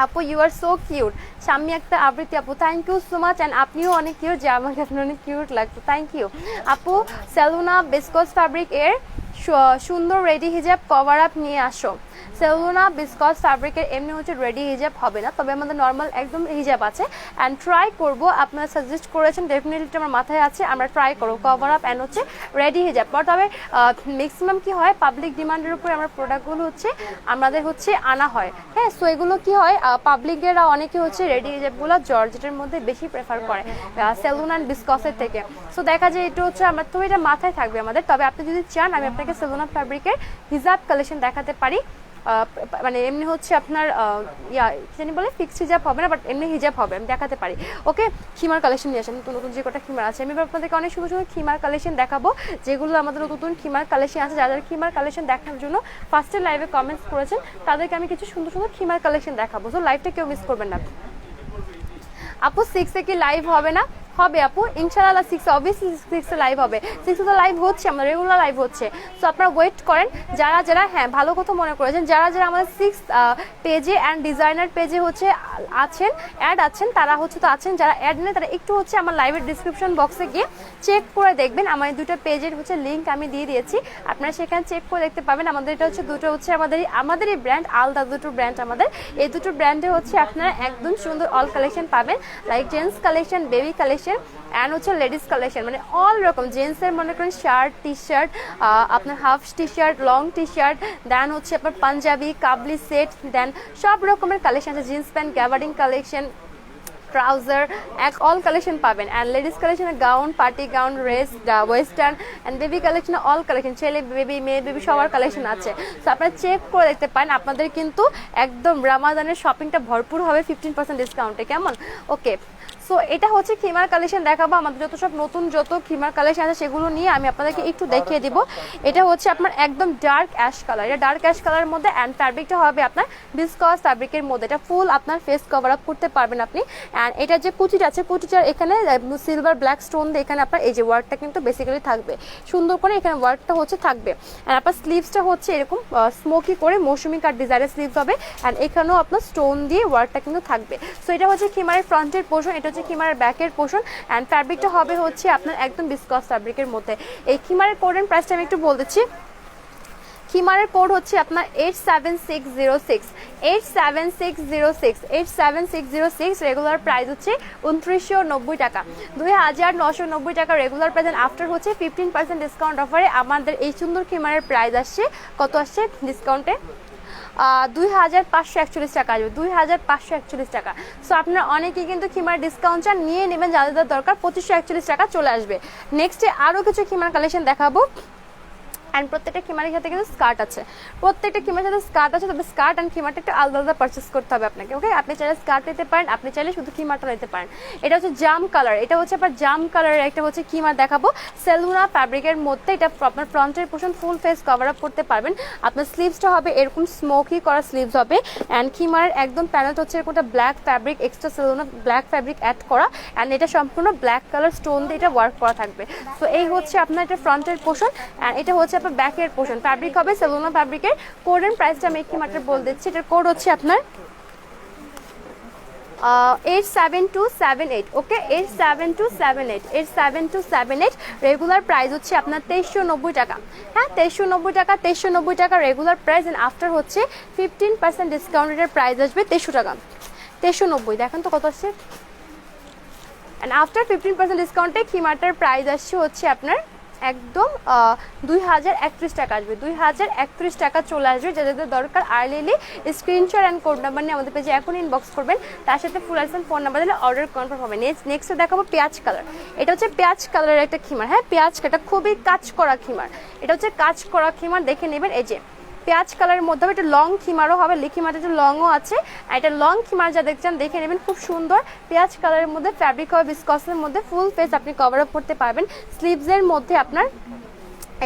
আপু, you are so cute. Shammi একটা আবৃত্তি আপু, thank you so much. And আপনিও অনেক কিউট, যে আমাকে আপনার অনেক কিউট লাগতো, থ্যাংক ইউ আপু। সেলুনা বিসকস ফ্যাব্রিক এর সুন্দর রেডি হিজাব কভার আপ নিয়ে আসো। সেলুনা বিসকস ফ্যাব্রিকের এমনি হচ্ছে রেডি হিজাব হবে না, তবে আমাদের নর্মাল একদম হিজাব আছে। অ্যান্ড ট্রাই করব, আপনারা সাজেস্ট করেছেন, ডেফিনেটলি আমার মাথায় আছে, আমরা ট্রাই করবো কভার আপ অ্যান্ড হচ্ছে রেডি হিজাব। তবে ম্যাক্সিমাম কি হয়, পাবলিক ডিমান্ডের উপরে আমরা প্রোডাক্টগুলো হচ্ছে আমাদের হচ্ছে আনা হয়। হ্যাঁ সো এগুলো কি হয়, পাবলিকেরা অনেকে হচ্ছে রেডি হিজাবগুলো জর্জেটের মধ্যে বেশি প্রেফার করে সেলুন অ্যান্ড বিসকসের থেকে। সো দেখা যায় এটা হচ্ছে আমার, তো এটা মাথায় থাকবে আমাদের। তবে আপনি যদি চান আমি আপনাকে সেলুনা ফ্যাব্রিকের হিজাব কালেকশন দেখাতে পারি, মানে এমনি হচ্ছে আপনার কি জানি বলে ফিক্সড হিজাব হবে না, বাট এমনি হিজাব হবে, আমি দেখাতে পারি। ওকে খিমার কালেকশন নিয়ে আসেন, নতুন নতুন যে কটা খিমার আছে আমি আপনাদেরকে অনেক সুন্দর সুন্দর খিমার কালেকশন দেখাবো, যেগুলো আমাদের নতুন খিমার কালেকশন আছে। যারা খিমার কালেকশন দেখার জন্য ফার্স্টে লাইভে কমেন্টস করেছেন তাদেরকে আমি কিছু সুন্দর সুন্দর খিমার কালেকশন দেখাবো। সো লাইভটা কেউ মিস করবেন না। আপু 6 কি লাইভ হবে না? হবে আপু, ইনশাআল্লাহ 6 অবভিয়াসলি 6 লাইভ হবে। 6 তো লাইভ হচ্ছে, আমরা রেগুলার লাইভ হচ্ছে। সো আপনারা ওয়েট করেন, যারা যারা হ্যাঁ ভালো কথা মনে করেছেন, যারা যারা আমাদের 6 পেজে অ্যান্ড ডিজাইনার পেজে হচ্ছে আছেন, অ্যাড আছেন, তারা হচ্ছে তো আছেন। যারা অ্যাড নেই তারা একটু হচ্ছে আমার লাইভের ডিসক্রিপশন বক্সে গিয়ে চেক করে দেখবেন, আমার দুটো পেজের হচ্ছে লিঙ্ক আমি দিয়ে দিয়েছি, আপনারা সেখানে চেক করে দেখতে পাবেন। আমাদের এটা হচ্ছে দুটো হচ্ছে আমাদেরই ব্র্যান্ড, আলাদা দুটো ব্র্যান্ড আমাদের। এই দুটো ব্র্যান্ডে হচ্ছে আপনারা একদম সুন্দর অল কালেকশন পাবেন, like gents collection, baby collection and হচ্ছে লেডিস কালেকশন, মানে অল রকম। জেন্টসের মনে করেন শার্ট, টি শার্ট, আপনার half T shirt, long T shirt, then হচ্ছে আপনার পাঞ্জাবি, কাবলি সেট, দেন সব রকমের কালেকশন আছে। Jeans pant, gabardine collection, trouser, all collection পাবেন। অ্যান্ড লেডিস কালেকশনে gown, party gown, western, and baby কালেকশনে অল কালেকশন, ছেলে বেবি, মেয়ে বেবি সবার কালেকশন আছে। সো আপনারা চেক করে দেখতে পারেন। আপনাদের কিন্তু একদম রামাদানের শপিংটা ভরপুর হবে 15% ডিসকাউন্টে, কেমন? ওকে সো এটা হচ্ছে খিমার কালেকশন দেখাবো। আমাদের যত সব নতুন যত খিমার কালেকশন আছে সেগুলো নিয়ে আমি আপনাদেরকে একটু দেখিয়ে দিব। এটা হচ্ছে আপনার একদম ডার্ক অ্যাশ কালার, এটা ডার্ক অ্যাশ কালারের মধ্যে, অ্যান্ড ফ্যাব্রিকটা হবে আপনার বিসকস ফ্যাব্রিকের মধ্যে। এটা ফুল আপনার ফেস কভার আপ করতে পারবেন আপনি। অ্যান্ড এটা যে কুচিটা আছে, কুচিটার এখানে সিলভার ব্ল্যাক স্টোন দিয়ে এখানে আপনার এই যে ওয়ার্কটা কিন্তু বেসিক্যালি থাকবে সুন্দর করে, এখানে ওয়ার্কটা হচ্ছে থাকবে। অ্যান্ড আপনার স্লিভসটা হচ্ছে এরকম স্মোকি করে মৌসুমি কাট ডিজাইনের স্লিভস হবে, অ্যান্ড এখানেও আপনার স্টোন দিয়ে ওয়ার্কটা কিন্তু থাকবে। সো এটা হচ্ছে খিমারের ফ্রন্টের পোর্শন, এটা হচ্ছে খিমারের ব্যাকের পোর্শন, অ্যান্ড ফ্যাব্রিকটা হবে হচ্ছে আপনার একদম বিসকস ফ্যাব্রিকের মধ্যে। এই খিমারের কোড এন্ড প্রাইসটা আমি একটু বলে দিচ্ছি। খিমারের কোড হচ্ছে আপনার 87606 87606 87606। রেগুলার প্রাইস হচ্ছে 2990 টাকা, 2990 টাকা রেগুলার প্রাইস। আফটার হচ্ছে 15% ডিসকাউন্ট অফারে আমাদের এই সুন্দর খিমারের প্রাইস আসছে, কত আসছে ডিসকাউন্টে? 2541 টাকা আসবে, 2541 টাকা। সো আপনারা অনেকেই কিন্তু খিমার ডিসকাউন্ট চান, নিয়ে নেবেন, যাদের দরকার 2541 টাকা চলে আসবে। নেক্সটে আরও কিছু খিমার কালেকশন দেখাবো। অ্যান্ড প্রত্যেকটা খিমারের সাথে কিন্তু স্কার্ট আছে, প্রত্যেকটা খিমারের সাথে স্কার্ট আছে, তবে স্কার্ট অ্যান্ড খিমারটা একটু আলাদা আলাদা পারচেস করতে হবে আপনাকে। ওকে আপনি চাইলে স্কার্ট নিতে পারেন, আপনি চাইলে শুধু খিমারটা নিতে পারেন। এটা হচ্ছে জাম কালার, এটা হচ্ছে আপনার জাম কালারের একটা হচ্ছে খিমার দেখাবো সেলুনা ফ্যাব্রিকের মধ্যে। এটা আপনার ফ্রন্টের portion full face cover up করতে পারবেন। আপনার স্লিভসটা হবে এরকম স্মোকি করা স্লিভস হবে, অ্যান্ড খিমারের একদম প্যানেলটা হচ্ছে এরকম একটা ব্ল্যাক ফ্যাব্রিক, এক্সট্রা সেলুনা ব্ল্যাক ফ্যাব্রিক অ্যাড করা, অ্যান্ড এটা সম্পূর্ণ ব্ল্যাক কালার স্টোন দিয়ে এটা ওয়ার্ক করা থাকবে। সো এই হচ্ছে আপনার এটা ফ্রন্টের পোর্শন, অ্যান্ড এটা হচ্ছে আপনার ব্যাকের পোর্শন। ফ্যাব্রিক হবে সেলুনা ফ্যাব্রিকের। কোড এন্ড প্রাইসটা আমি একটু মাত্র বলে দিচ্ছি। এটার কোড হচ্ছে আপনার 87278। ওকে 87278 87278। রেগুলার প্রাইস হচ্ছে আপনার 2390 টাকা। হ্যাঁ 2390 টাকা, 2390 টাকা রেগুলার প্রাইস। এন্ড আফটার হচ্ছে 15% ডিসকাউন্টের প্রাইস আসবে 2300 টাকা, 2390। দেখেন তো কত আসছে, অ্যান্ড আফটার 15% ডিসকাউন্টে খিমারটার প্রাইস আসছে হচ্ছে আপনার একদম 2031 টাকা আসবে, 2031 টাকা চলে আসবে। যাদের দরকার আর্লিলি স্ক্রিনশট অ্যান্ড কোড নাম্বার নিয়ে আমাদের পেজে এখন ইনবক্স করবেন, তার সাথে ফুল আইসন ফোন নাম্বার দিলে অর্ডার কনফার্ম হবে। নেক্সট দেখাবো পেঁয়াজ কালার। এটা হচ্ছে পেঁয়াজ কালারের একটা খিমার, হ্যাঁ পেঁয়াজ, এটা খুবই কাজ করা খিমার, এটা হচ্ছে কাজ করা খিমার, দেখে নেবেন। এই যে পেঁয়াজ কালারের মধ্যে হবে, এটা লং খিমারও হবে, খিমারটা একটু লংও আছে, আর এটা লং খিমার যা দেখছেন দেখে নেবেন, খুব সুন্দর পেঁয়াজ কালারের মধ্যে ফ্যাব্রিক হবে বিসকসের মধ্যে, ফুল ফেস আপনি কভার আপ করতে পারবেন। স্লিভসের মধ্যে আপনার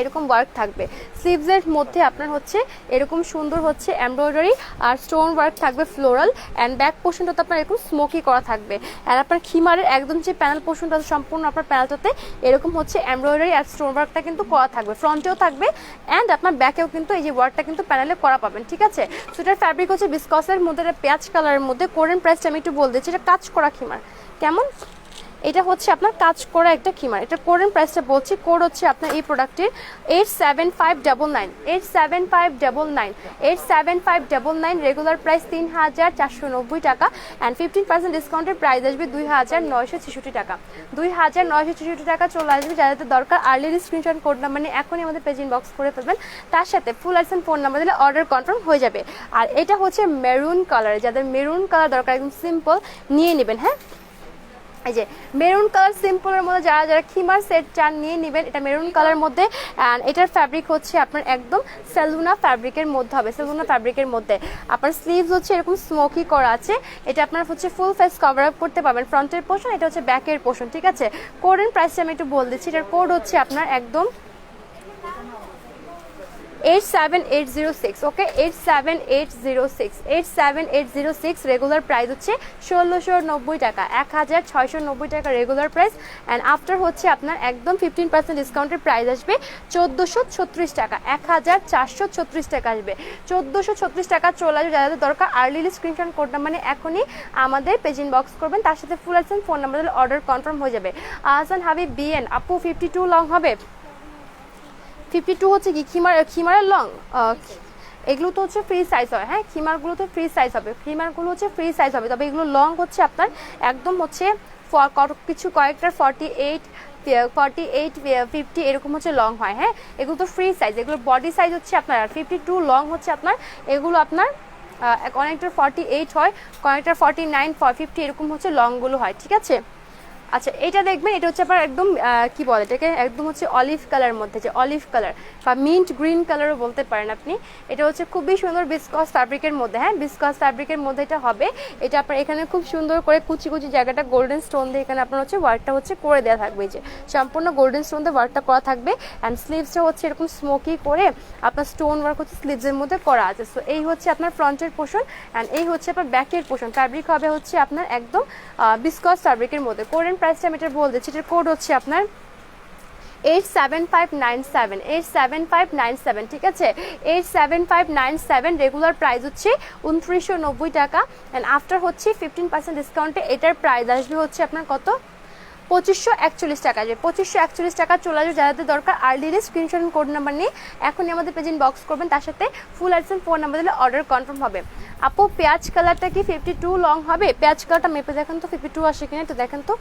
এরকম ওয়ার্ক থাকবে, স্লিভসের মধ্যে আপনার হচ্ছে এরকম সুন্দর হচ্ছে এমব্রয়ডারি আর স্টোন ওয়ার্ক থাকবে ফ্লোরাল, অ্যান্ড ব্যাক পোর্শনটা তো আপনার এরকম স্মোকি করা থাকবে। আর আপনার খিমারের একদম যে প্যানেল পোর্শনটা সম্পূর্ণ আপনার প্যানেলটাতে এরকম হচ্ছে এমব্রয়ডারি আর স্টোন ওয়ার্কটা কিন্তু করা থাকবে, ফ্রন্টেও থাকবে অ্যান্ড আপনার ব্যাকেও কিন্তু এই যে ওয়ার্কটা কিন্তু প্যানেলে করা পাবেন, ঠিক আছে। সো এটার ফ্যাব্রিক হচ্ছে বিসকসের মধ্যে, এটা পেঁয়াজ কালারের মধ্যে। কোরিয়ান প্রাইসটা আমি একটু বলে দিচ্ছি, এটা কাজ করা খিমার কেমন, এটা হচ্ছে আপনার কাজ করা একটা খিমার। এটা কোরিয়ান প্রাইসটা বলছি, কোড হচ্ছে আপনার এই প্রোডাক্টের 87599, 87599, 87599। রেগুলার প্রাইস 3490 টাকা অ্যান্ড 15% ডিসকাউন্টের প্রাইস আসবে 2966 টাকা, 2966 টাকা চলে আসবে। যাদের দরকার আর্লি স্ক্রিনশট কোড নাম্বার নিয়ে এখনই আমাদের পেজ ইনবক্স করে ফেলবেন, তার সাথে ফুল আইসন ফোন নাম্বার দিলে অর্ডার কনফার্ম হয়ে যাবে। আর এটা হচ্ছে মেরুন কালার, যাদের মেরুন কালার দরকার একদম সিম্পল নিয়ে নেবেন, হ্যাঁ এই যে মেরুন কালার সিম্পলের মধ্যে যারা খিমার সেট চান নিয়ে নেবেন। এটা মেরুন কালার মধ্যে অ্যান্ড এটার ফ্যাব্রিক হচ্ছে আপনার একদম সেলুনা ফ্যাব্রিকের মধ্যে হবে, সেলুনা ফ্যাব্রিকের মধ্যে আপনার স্লিভস হচ্ছে এরকম স্মোকি করা আছে। এটা আপনার হচ্ছে ফুল ফেস কভার আপ করতে পারবেন, ফ্রন্টের পোর্শন, এটা হচ্ছে ব্যাকের পোর্শন, ঠিক আছে। কোডের প্রাইসটা আমি একটু বলে দিচ্ছি, এটার কোড হচ্ছে আপনার একদম 87806, ওকে 87806, 87806। রেগুলার প্রাইস হচ্ছে 1690 টাকা, 1690 টাকা রেগুলার প্রাইস। অ্যান্ড আফটার হচ্ছে আপনার একদম 15% ডিসকাউন্টের প্রাইস আসবে 1436 টাকা, 1436 টাকা আসবে, 1436 টাকা চলে আসবে। যাদের দরকার আর্লি স্ক্রিনশট কোড নাম্বার মানে এখনই আমাদের পেজ ইনবক্স করবেন, তার সাথে ফুল আইসন ফোন নাম্বার দিলে অর্ডার কনফার্ম হয়ে যাবে। আহসান হাবিব বিএন আপু 52 লং হবে, 52 হচ্ছে কি খিমারের লং, এগুলো তো হচ্ছে ফ্রি সাইজ হয়, হ্যাঁ খিমারগুলো তো ফ্রি সাইজ হবে, খিমারগুলো হচ্ছে ফ্রি সাইজ হবে, তবে এগুলো লং হচ্ছে আপনার একদম হচ্ছে কিছু কয়েকটার 48, 50 এরকম হচ্ছে লং হয়, হ্যাঁ এগুলো তো ফ্রি সাইজ, এগুলো বডি সাইজ হচ্ছে আপনার 52 লং হচ্ছে আপনার, এগুলো আপনার অনেকটার 48 হয়, কয়েকটার 49, 50 এরকম হচ্ছে লংগুলো হয়, ঠিক আছে। আচ্ছা এটা দেখবেন, এটা হচ্ছে আপনার একদম কি বলে এটাকে, একদম হচ্ছে অলিভ কালার মধ্যে, যে অলিভ কালার বা মিন্ট গ্রিন কালারও বলতে পারেন আপনি। এটা হচ্ছে খুবই সুন্দর বিসকস ফ্যাব্রিকের মধ্যে, হ্যাঁ বিসকস ফ্যাব্রিকের মধ্যে এটা হবে। এটা আপনার এখানে খুব সুন্দর করে কুচি কুচি জায়গাটা গোল্ডেন স্টোন দিয়ে এখানে আপনার হচ্ছে ওয়ার্কটা হচ্ছে করে দেওয়া থাকবে, যে সম্পূর্ণ গোল্ডেন স্টোন দিয়ে ওয়ার্কটা করা থাকবে। অ্যান্ড স্লিভসটা হচ্ছে এরকম স্মোকি করে আপনার স্টোন ওয়ার্ক হচ্ছে স্লিভসের মধ্যে করা আছে। সো এই হচ্ছে আপনার ফ্রন্টের পোর্শন অ্যান্ড এই হচ্ছে আপনার ব্যাকের পোর্শন। ফ্যাব্রিক হবে হচ্ছে আপনার একদম বিসকস ফ্যাব্রিকের মধ্যে। কোরিয়ান প্রাইসটা আমি এটা বল দিচ্ছি, এটার কোড হচ্ছে আপনার 87597, 87597, ঠিক আছে 87597। রেগুলার প্রাইস হচ্ছে 2990 টাকা অ্যান্ড আফটার হচ্ছে 15% ডিসকাউন্টে এটার প্রাইস আসবে হচ্ছে আপনার কত, 2541 টাকা আসবে, 2541 টাকা চলে আসবে। যাদের দরকার আর্লি স্ক্রিনশট কোড নাম্বার নিয়ে এখনই আমাদের পেজ ইনবক্স করবেন, তার সাথে ফুল আইসন ফোন নাম্বার দিলে অর্ডার কনফার্ম হবে। আপু পেঁয়াজ কালারটা কি 52 লং হবে? পেঁয়াজ কালারটা মেপে দেখেন তো 52 আসে কিনা, তো দেখেন তো।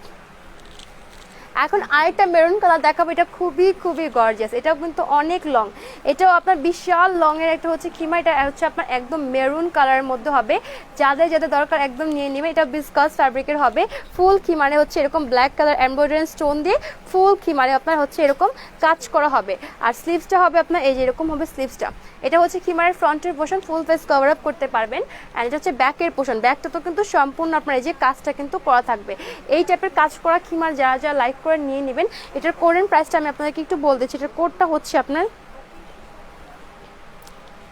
এখন আরেকটা মেরুন কালার দেখাবো, এটা খুবই খুবই গর্জিয়াস, এটাও কিন্তু অনেক লং, এটাও আপনার বিশাল লং এর একটা হচ্ছে খিমা, এটা হচ্ছে আপনার একদম মেরুন কালারের মধ্যে হবে। যাদের দরকার একদম নিয়ে নেবে। এটা বিসকস ফ্যাব্রিকের হবে, ফুল খিমারে হচ্ছে এরকম ব্ল্যাক কালার এমব্রয়ডারি স্টোন দিয়ে ফুল খিমারে আপনার হচ্ছে এরকম কাজ করা হবে। আর স্লিভসটা হবে আপনার এই যে এরকম হবে স্লিভসটা। এটা হচ্ছে খিমারের ফ্রন্টের portion, full face cover up করতে পারবেন। অ্যান্ড এটা হচ্ছে ব্যাকের পোর্শন, ব্যাকটা তো কিন্তু সম্পূর্ণ আপনার এই যে কাজটা কিন্তু করা থাকবে। এই টাইপের কাজ করা খিমার যারা লাইক করে নিয়ে নেবেন। এটার কোডের প্রাইসটা আমি আপনাদেরকে একটু বল দিচ্ছি। এটার কোডটা হচ্ছে আপনার,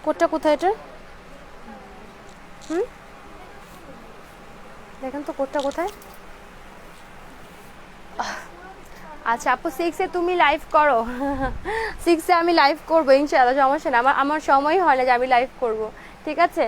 কোডটা কোথায় এটার, দেখেন তো কোডটা কোথায়। আচ্ছা আপু 6 এ তুমি লাইভ করো? 6 এ আমি লাইভ করবো ইনশাআল্লাহ, সমস্যা না, আমার সময় হয় না যে আমি লাইভ করব, ঠিক আছে।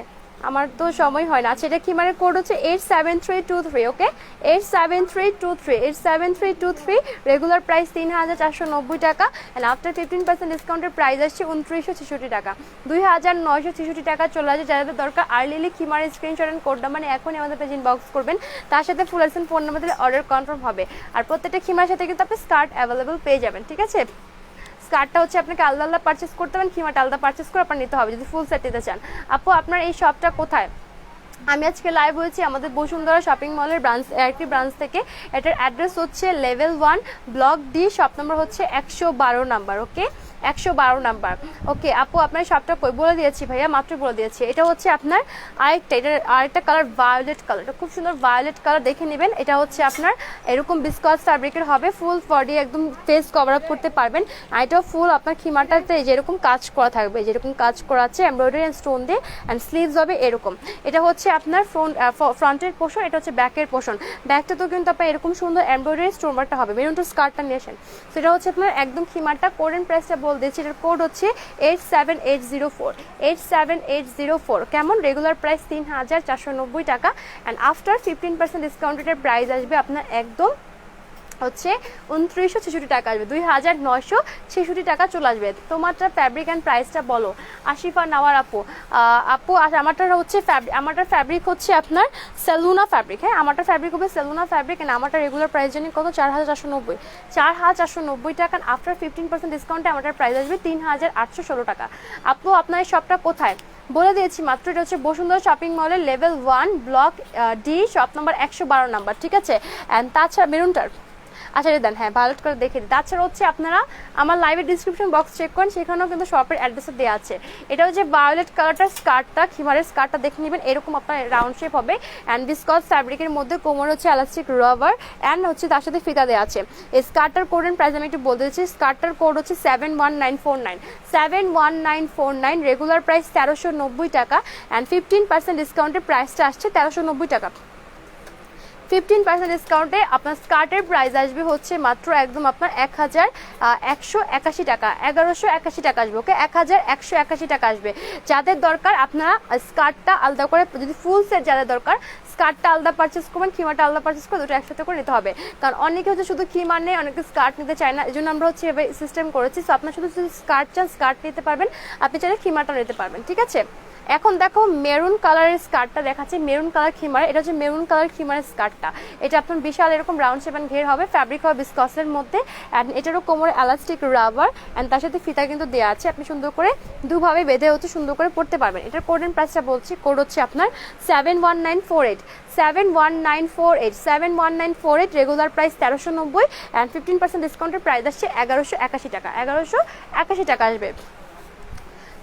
আমার তো সময় হয় না। আচ্ছা, এটা খিমারের কোড হচ্ছে 87323। ওকে, 87323, 87323। রেগুলার প্রাইস 3490 টাকা অ্যান্ড আফটার 15% ডিসকাউন্টের প্রাইস আসছে 2966 টাকা, 2966 টাকা চলে আসে। যাদের দরকার আর্লিলি খিমারের স্ক্রিনশট অ্যান্ড কোড নাম্বার এখনই আমাদের পেজ ইনবক্স করবেন, তার সাথে ফুল আইসেন ফোন নাম্বার দিলে অর্ডার কনফার্ম হবে। আর প্রত্যেকটা খিমারের সাথে কিন্তু আপনি স্কার্ট অ্যাভেলেবল পেয়ে যাবেন, ঠিক আছে। স্কার্টটা হচ্ছে আপনাকে আলাদা আলাদা পারচেস করতে হবে, খিমাটা আলাদা পারচেস করে আপনার নিতে হবে যদি ফুল সেট নিতে চান। আপু আপনার এই শপটা কোথায়? আমি আজকে লাইভ হয়েছি আমাদের বসুন্ধরা শপিং মলের একটি ব্রাঞ্চ থেকে। এটার অ্যাড্রেস হচ্ছে level 1 block D, shop number হচ্ছে 112 নাম্বার। ওকে, 112 নাম্বার। ওকে আপু আপনার শপটা বলে দিয়েছি ভাইয়া, মাত্র বলে দিয়েছি। এটা হচ্ছে আপনার আরেকটা কালার ভায়োলেট কালার, এটা খুব সুন্দর ভায়োলেট কালার, দেখে নেবেন। এটা হচ্ছে আপনার এরকম বিস্কট ফ্যাব্রিকের হবে, ফুল বডি একদম ফেস কভার আপ করতে পারবেন। আর এটাও ফুল আপনার খিমাটাতে যেরকম কাজ করা থাকবে, যেরকম কাজ করা আছে এমব্রয়ডারি অ্যান্ড স্টোন দিয়ে, অ্যান্ড স্লিভস হবে এরকম। এটা হচ্ছে আপনার ফ্রন্টের পোর্শন, এটা হচ্ছে ব্যাকের পোর্শন। ব্যাকটাতেও কিন্তু আপনার এরকম সুন্দর এমব্রয়ডারি স্টোন ওয়ার্কটা হবে। মেরুন টু স্কার্টটা নিয়ে আসেন। সেটা হচ্ছে আপনার একদম খিমারটা। কোরিয়ান প্রাইসটা বলে দিচ্ছি, এটার কোড হচ্ছে 87804, 87804। কেমন? রেগুলার প্রাইস 3490 টাকা অ্যান্ড আফটার 15% ডিসকাউন্টের প্রাইস আসবে আপনার একদম হচ্ছে 2966 টাকা আসবে, 2966 টাকা চলে আসবে। তোমারটা ফ্যাব্রিক অ্যান্ড প্রাইসটা বলো। আশিফা নাওয়ার আপু, আমারটা হচ্ছে আমারটার ফ্যাব্রিক হচ্ছে আপনার সেলুনা ফ্যাব্রিক। হ্যাঁ, আমারটা ফ্যাব্রিক হবে সেলুনা ফ্যাব্রিক অ্যান্ড আমারটা রেগুলার প্রাইস জানি কত? 4490, 4490 টাকা। আফটার 15% ডিসকাউন্টে আমারটার প্রাইস আসবে 3816 টাকা। আপু আপনার এই শপটা কোথায়? বলে দিয়েছি মাত্র, এটা হচ্ছে বসুন্ধরা শপিং মলের level 1 block D, shop number 112 number, ঠিক আছে। অ্যান্ড তাছাড়া মেরুনটার আচ্ছা দেন, হ্যাঁ ভায়োলেট করে দেখে দিই। তাছাড়া হচ্ছে আপনারা আমার লাইভের ডিসক্রিপশন বক্স চেক করেন, সেখানেও কিন্তু শপের অ্যাড্রেসে দেওয়া আছে। এটা হচ্ছে ভায়োলেট কালারটার স্কার্টটা, খিমারের স্কার্টটা দেখে নেবেন, এরকম আপনার রাউন্ড শেপ হবে অ্যান্ড বিস্কট ফ্যাব্রিকের মধ্যে, কোমর হচ্ছে এলাস্টিক রাবার অ্যান্ড হচ্ছে তার সাথে ফিতা দেওয়া আছে। এই স্কার্টটার কোডের প্রাইস আমি একটু বলতে দিচ্ছি। স্কার্টটার কোড হচ্ছে 71949, 71949। রেগুলার প্রাইস 1390 টাকা অ্যান্ড 15% ডিসকাউন্টের প্রাইসটা আসছে 1390 টাকা। 15% ডিসকাউন্টে আপনার স্কার্টের প্রাইস আসবে হচ্ছে মাত্র একদম আপনার 1181 টাকা, 1181 টাকা আসবে। ওকে, 1181 টাকা আসবে। যাদের দরকার আপনারা স্কার্টটা আলাদা করে, যদি ফুল সেট যাদের দরকার স্কার্টটা আলাদা পারচেস করবেন, খিমাটা আলাদা পারচেস করে দুটো একসাথে করে নিতে হবে। কারণ অনেকে হচ্ছে শুধু খিমার নেই, অনেকে স্কার্ট নিতে চায় না, এই জন্য আমরা হচ্ছে এভাবে সিস্টেম করেছি। সো আপনার শুধু স্কার্ট চান, স্কার্ট নিতে পারবেন, আপনি চাইলে খিমাটা নিতে পারবেন, ঠিক আছে। এখন দেখো মেরুন কালারের স্কার্টটা দেখাচ্ছে, মেরুন কালার খিমার। এটা হচ্ছে মেরুন কালার খিমারের স্কার্টটা। এটা আপনার বিশাল এরকম রাউন্ড শেপ ঘের হবে, ফ্যাব্রিক হবে বিস্কসের মধ্যে অ্যান্ড এটারও কোমরে এলাস্টিক রাবার অ্যান্ড তার সাথে ফিতা কিন্তু দেওয়া আছে। আপনি সুন্দর করে দুভাবে বেঁধে হচ্ছে সুন্দর করে পড়তে পারবেন। এটার কোডের প্রাইসটা বলছি, কোড হচ্ছে আপনার 71948, 71948, 71948। রেগুলার প্রাইস 1390 অ্যান্ড 15% ডিসকাউন্টের প্রাইস আসছে 1181 টাকা, 1181 টাকা আসবে।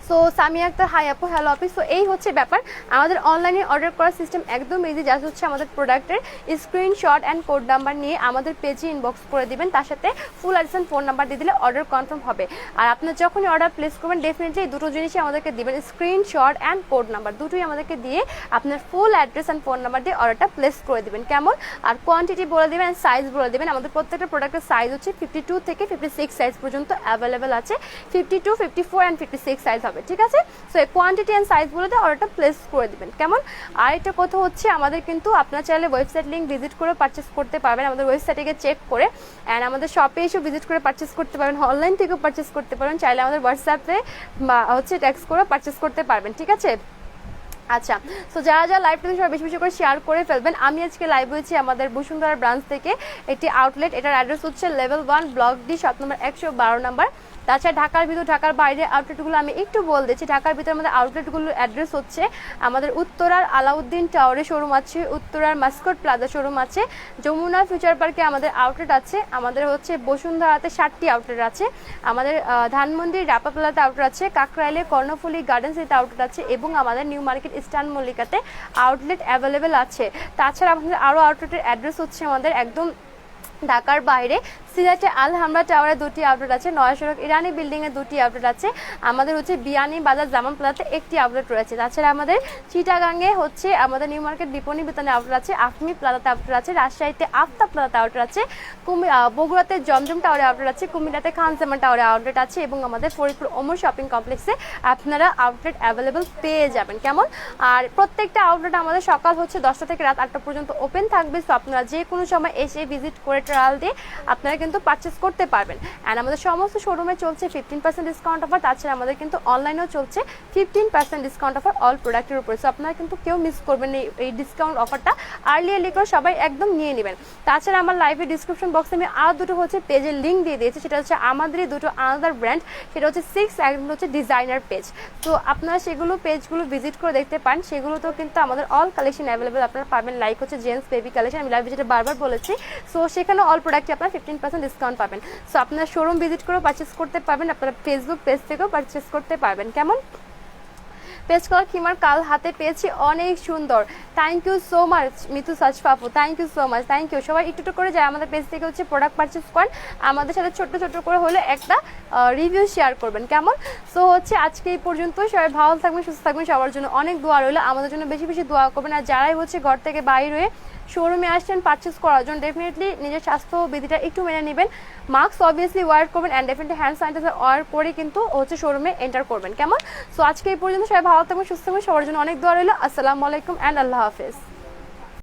সো সামিয়া আক্তার, হাই আপু, হ্যালো আপু। সো এই হচ্ছে ব্যাপার, আমাদের অনলাইনে অর্ডার করার সিস্টেম একদম ইজি। জাস্ট হচ্ছে আমাদের প্রোডাক্টের স্ক্রিনশট অ্যান্ড কোড নাম্বার নিয়ে আমাদের পেজে ইনবক্স করে দিবেন, তার সাথে full address and phone number দিয়ে দিলে অর্ডার কনফার্ম হবে। আর আপনার যখনই অর্ডার প্লেস করবেন ডেফিনেটলি এই দুটো জিনিসই আমাদেরকে দিবেন, স্ক্রিনশট অ্যান্ড কোড নাম্বার দুটোই আমাদেরকে দিয়ে আপনার full address and phone number দিয়ে অর্ডারটা প্লেস করে দিবেন। কেমন? আর কোয়ান্টিটি বলে দেবেন, সাইজ বলে দেবেন। আমাদের প্রত্যেকটা প্রোডাক্টের সাইজ হচ্ছে 52 থেকে 56 সাইজ পর্যন্ত অ্যাভেলেবেল আছে। 52, 54 অ্যান্ড 56 সাইজ হবে, ঠিক আছে। সো কোয়ান্টিটি অ্যান্ড সাইজ বলে দিয়ে অর্ডারটা প্লেস করে দিবেন, কেমন। আর একটা কথা হচ্ছে আমাদের কিন্তু আপনার চাইলে ওয়েবসাইট লিঙ্ক ভিজিট করে পারচেস করতে পারবেন, আমাদের ওয়েবসাইটে গিয়ে চেক করে অ্যান্ড আমাদের শপে এসেও ভিজিট করে পারচেস করতে পারবেন, অনলাইন থেকেও পারচেস করতে পারবেন, চাইলে আমাদের হোয়াটসঅ্যাপে বা হচ্ছে টেক্সট করে পারচেস করতে পারবেন, ঠিক আছে। আচ্ছা, সো যারা লাইভটাতে সবাই বেশি বেশি করে শেয়ার করে ফেলবেন। আমি আজকে লাইভ হয়েছি আমাদের বসুন্ধরা ব্রাঞ্চ থেকে একটি আউটলেট, এটার অ্যাড্রেস হচ্ছে level 1 block D, shop number 112 number. তাছাড়া ঢাকার ভিতর, ঢাকার বাইরে আউটলেটগুলো আমি একটু বলে দিচ্ছি। ঢাকার ভিতরে আমাদের আউটলেটগুলোর অ্যাড্রেস হচ্ছে আমাদের উত্তরার আলাউদ্দিন টাওয়ারে শোরুম আছে, উত্তরার মাস্কট প্লাজা শোরুম আছে, যমুনা ফিউচার পার্কে আমাদের আউটলেট আছে, আমাদের হচ্ছে বসুন্ধরাতে 7টি আউটলেট আছে, আমাদের ধানমন্ডির রাপা প্লাজাতে আউটলেট আছে, কাকরাইলে কর্ণফুলি গার্ডেন্সিতে আউটলেট আছে এবং আমাদের নিউ মার্কেট ইস্টার্ন মল্লিকাতে আউটলেট অ্যাভেলেবেল আছে। তাছাড়া আমাদের আরও আউটলেটের অ্যাড্রেস হচ্ছে আমাদের একদম ঢাকার বাইরে সিলেটে আলহামরা টাওয়ারে 2টি আউটলেট আছে, নয়া সড়ক ইরানি বিল্ডিং এ 2টি আউটলেট আছে, আমাদের হচ্ছে বিয়ানি বাজার জামান প্লাজাতে একটি আউটলেট রয়েছে। তাছাড়া আমাদের চিটাগাঙ্গে হচ্ছে আমাদের নিউ মার্কেট বিপণী বিতানে আউটলেট আছে, আফমি প্লাজাতে আউটলেট আছে, রাজশাহীতে আফতাব প্লাজাতে আউটলেট আছে, বগুড়াতে জমজম টাওয়ারে আউটলেট আছে, কুমিল্লাতে খানজামান টাওয়ারে আউটলেট আছে এবং আমাদের ফরিদপুর ওমর শপিং কমপ্লেক্সে আপনারা আউটলেট অ্যাভেলেবল পেয়ে যাবেন। কেমন? আর প্রত্যেকটা আউটলেট আমাদের সকাল হচ্ছে 10টা থেকে রাত 8টা পর্যন্ত ওপেন থাকবে। সো আপনারা যে কোনো সময় এসে ভিজিট করে ট্রায়াল দিয়ে আপনারা কিন্তু পারচেস করতে পারবেন। অ্যান্ড আমাদের সমস্ত শোরুমে চলছে 15% ডিসকাউন্ট অফার। তাছাড়া আমাদের কিন্তু অনলাইনেও চলছে 15% ডিসকাউন্ট অফার অল প্রোডাক্টের উপরে। সো আপনারা কিন্তু কেউ মিস করবেন এই ডিসকাউন্ট অফারটা, আর্লি করে সবাই একদম নিয়ে নেবেন। তাছাড়া আমার লাইভের ডিসক্রিপশন বক্সে আমি আর দুটো হচ্ছে পেজের লিঙ্ক দিয়ে দিয়েছি, সেটা হচ্ছে আমাদেরই দুটো আলাদা ব্র্যান্ড, সেটা হচ্ছে 6 একদম হচ্ছে ডিজাইনার পেজ। তো আপনারা সেগুলো পেজগুলো ভিজিট করে দেখতে পান, সেগুলোতেও কিন্তু আমাদের অল কালেকশন অ্যাভেলেবেল আপনারা পাবেন। লাইক হচ্ছে জেন্টস বেবি কালেকশন, আমি লাইভে যেটা বারবার বলেছি। সো সেখানে অল প্রোডাক্টে আপনারা 15% ডিসকাউন্ট পাবেন। সো আপনারা শোরুম ভিজিট করেও পারচেস করতে পারবেন, আপনারা ফেসবুক পেজ থেকেও পারচেস করতে পারবেন। কেমন? পেস্ট কালার খিমার কাল হাতে পেয়েছি, অনেক সুন্দর। Thank you so much Mitu সাজফাপু, thank you so much, thank you. সবাই একটু করে যায় আমাদের পেজ থেকে হচ্ছে প্রোডাক্ট পারচেস করেন, আমাদের সাথে ছোট্ট করে হলে একটা রিভিউ শেয়ার করবেন। কেমন? সো হচ্ছে আজকে এই পর্যন্ত, সবাই ভালো থাকবেন, সুস্থ থাকবেন, সবার জন্য অনেক দোয়া রইলো, আমাদের জন্য বেশি বেশি দোয়া করবেন। আর যারাই হচ্ছে ঘর থেকে বাইর হয়ে শোরুমে আসছেন পারচেস করার জন্য, ডেফিনেটলি নিজের স্বাস্থ্য বিধিটা একটু মেনে নেবেন, মাস্ক অবভিয়াসলি ওয়ার করবেন and definitely hand sanitizer wear করে কিন্তু হচ্ছে শোরুমে এন্টার করবেন। কেমন? সো আজকে এই পর্যন্ত, সবাই ভালো থাকবেন, সুস্থ থাকবেন, সবার জন্য অনেক দোয়া রইলো। আসসালামু আলাইকুম অ্যান্ড আল্লাহ হাফেজ।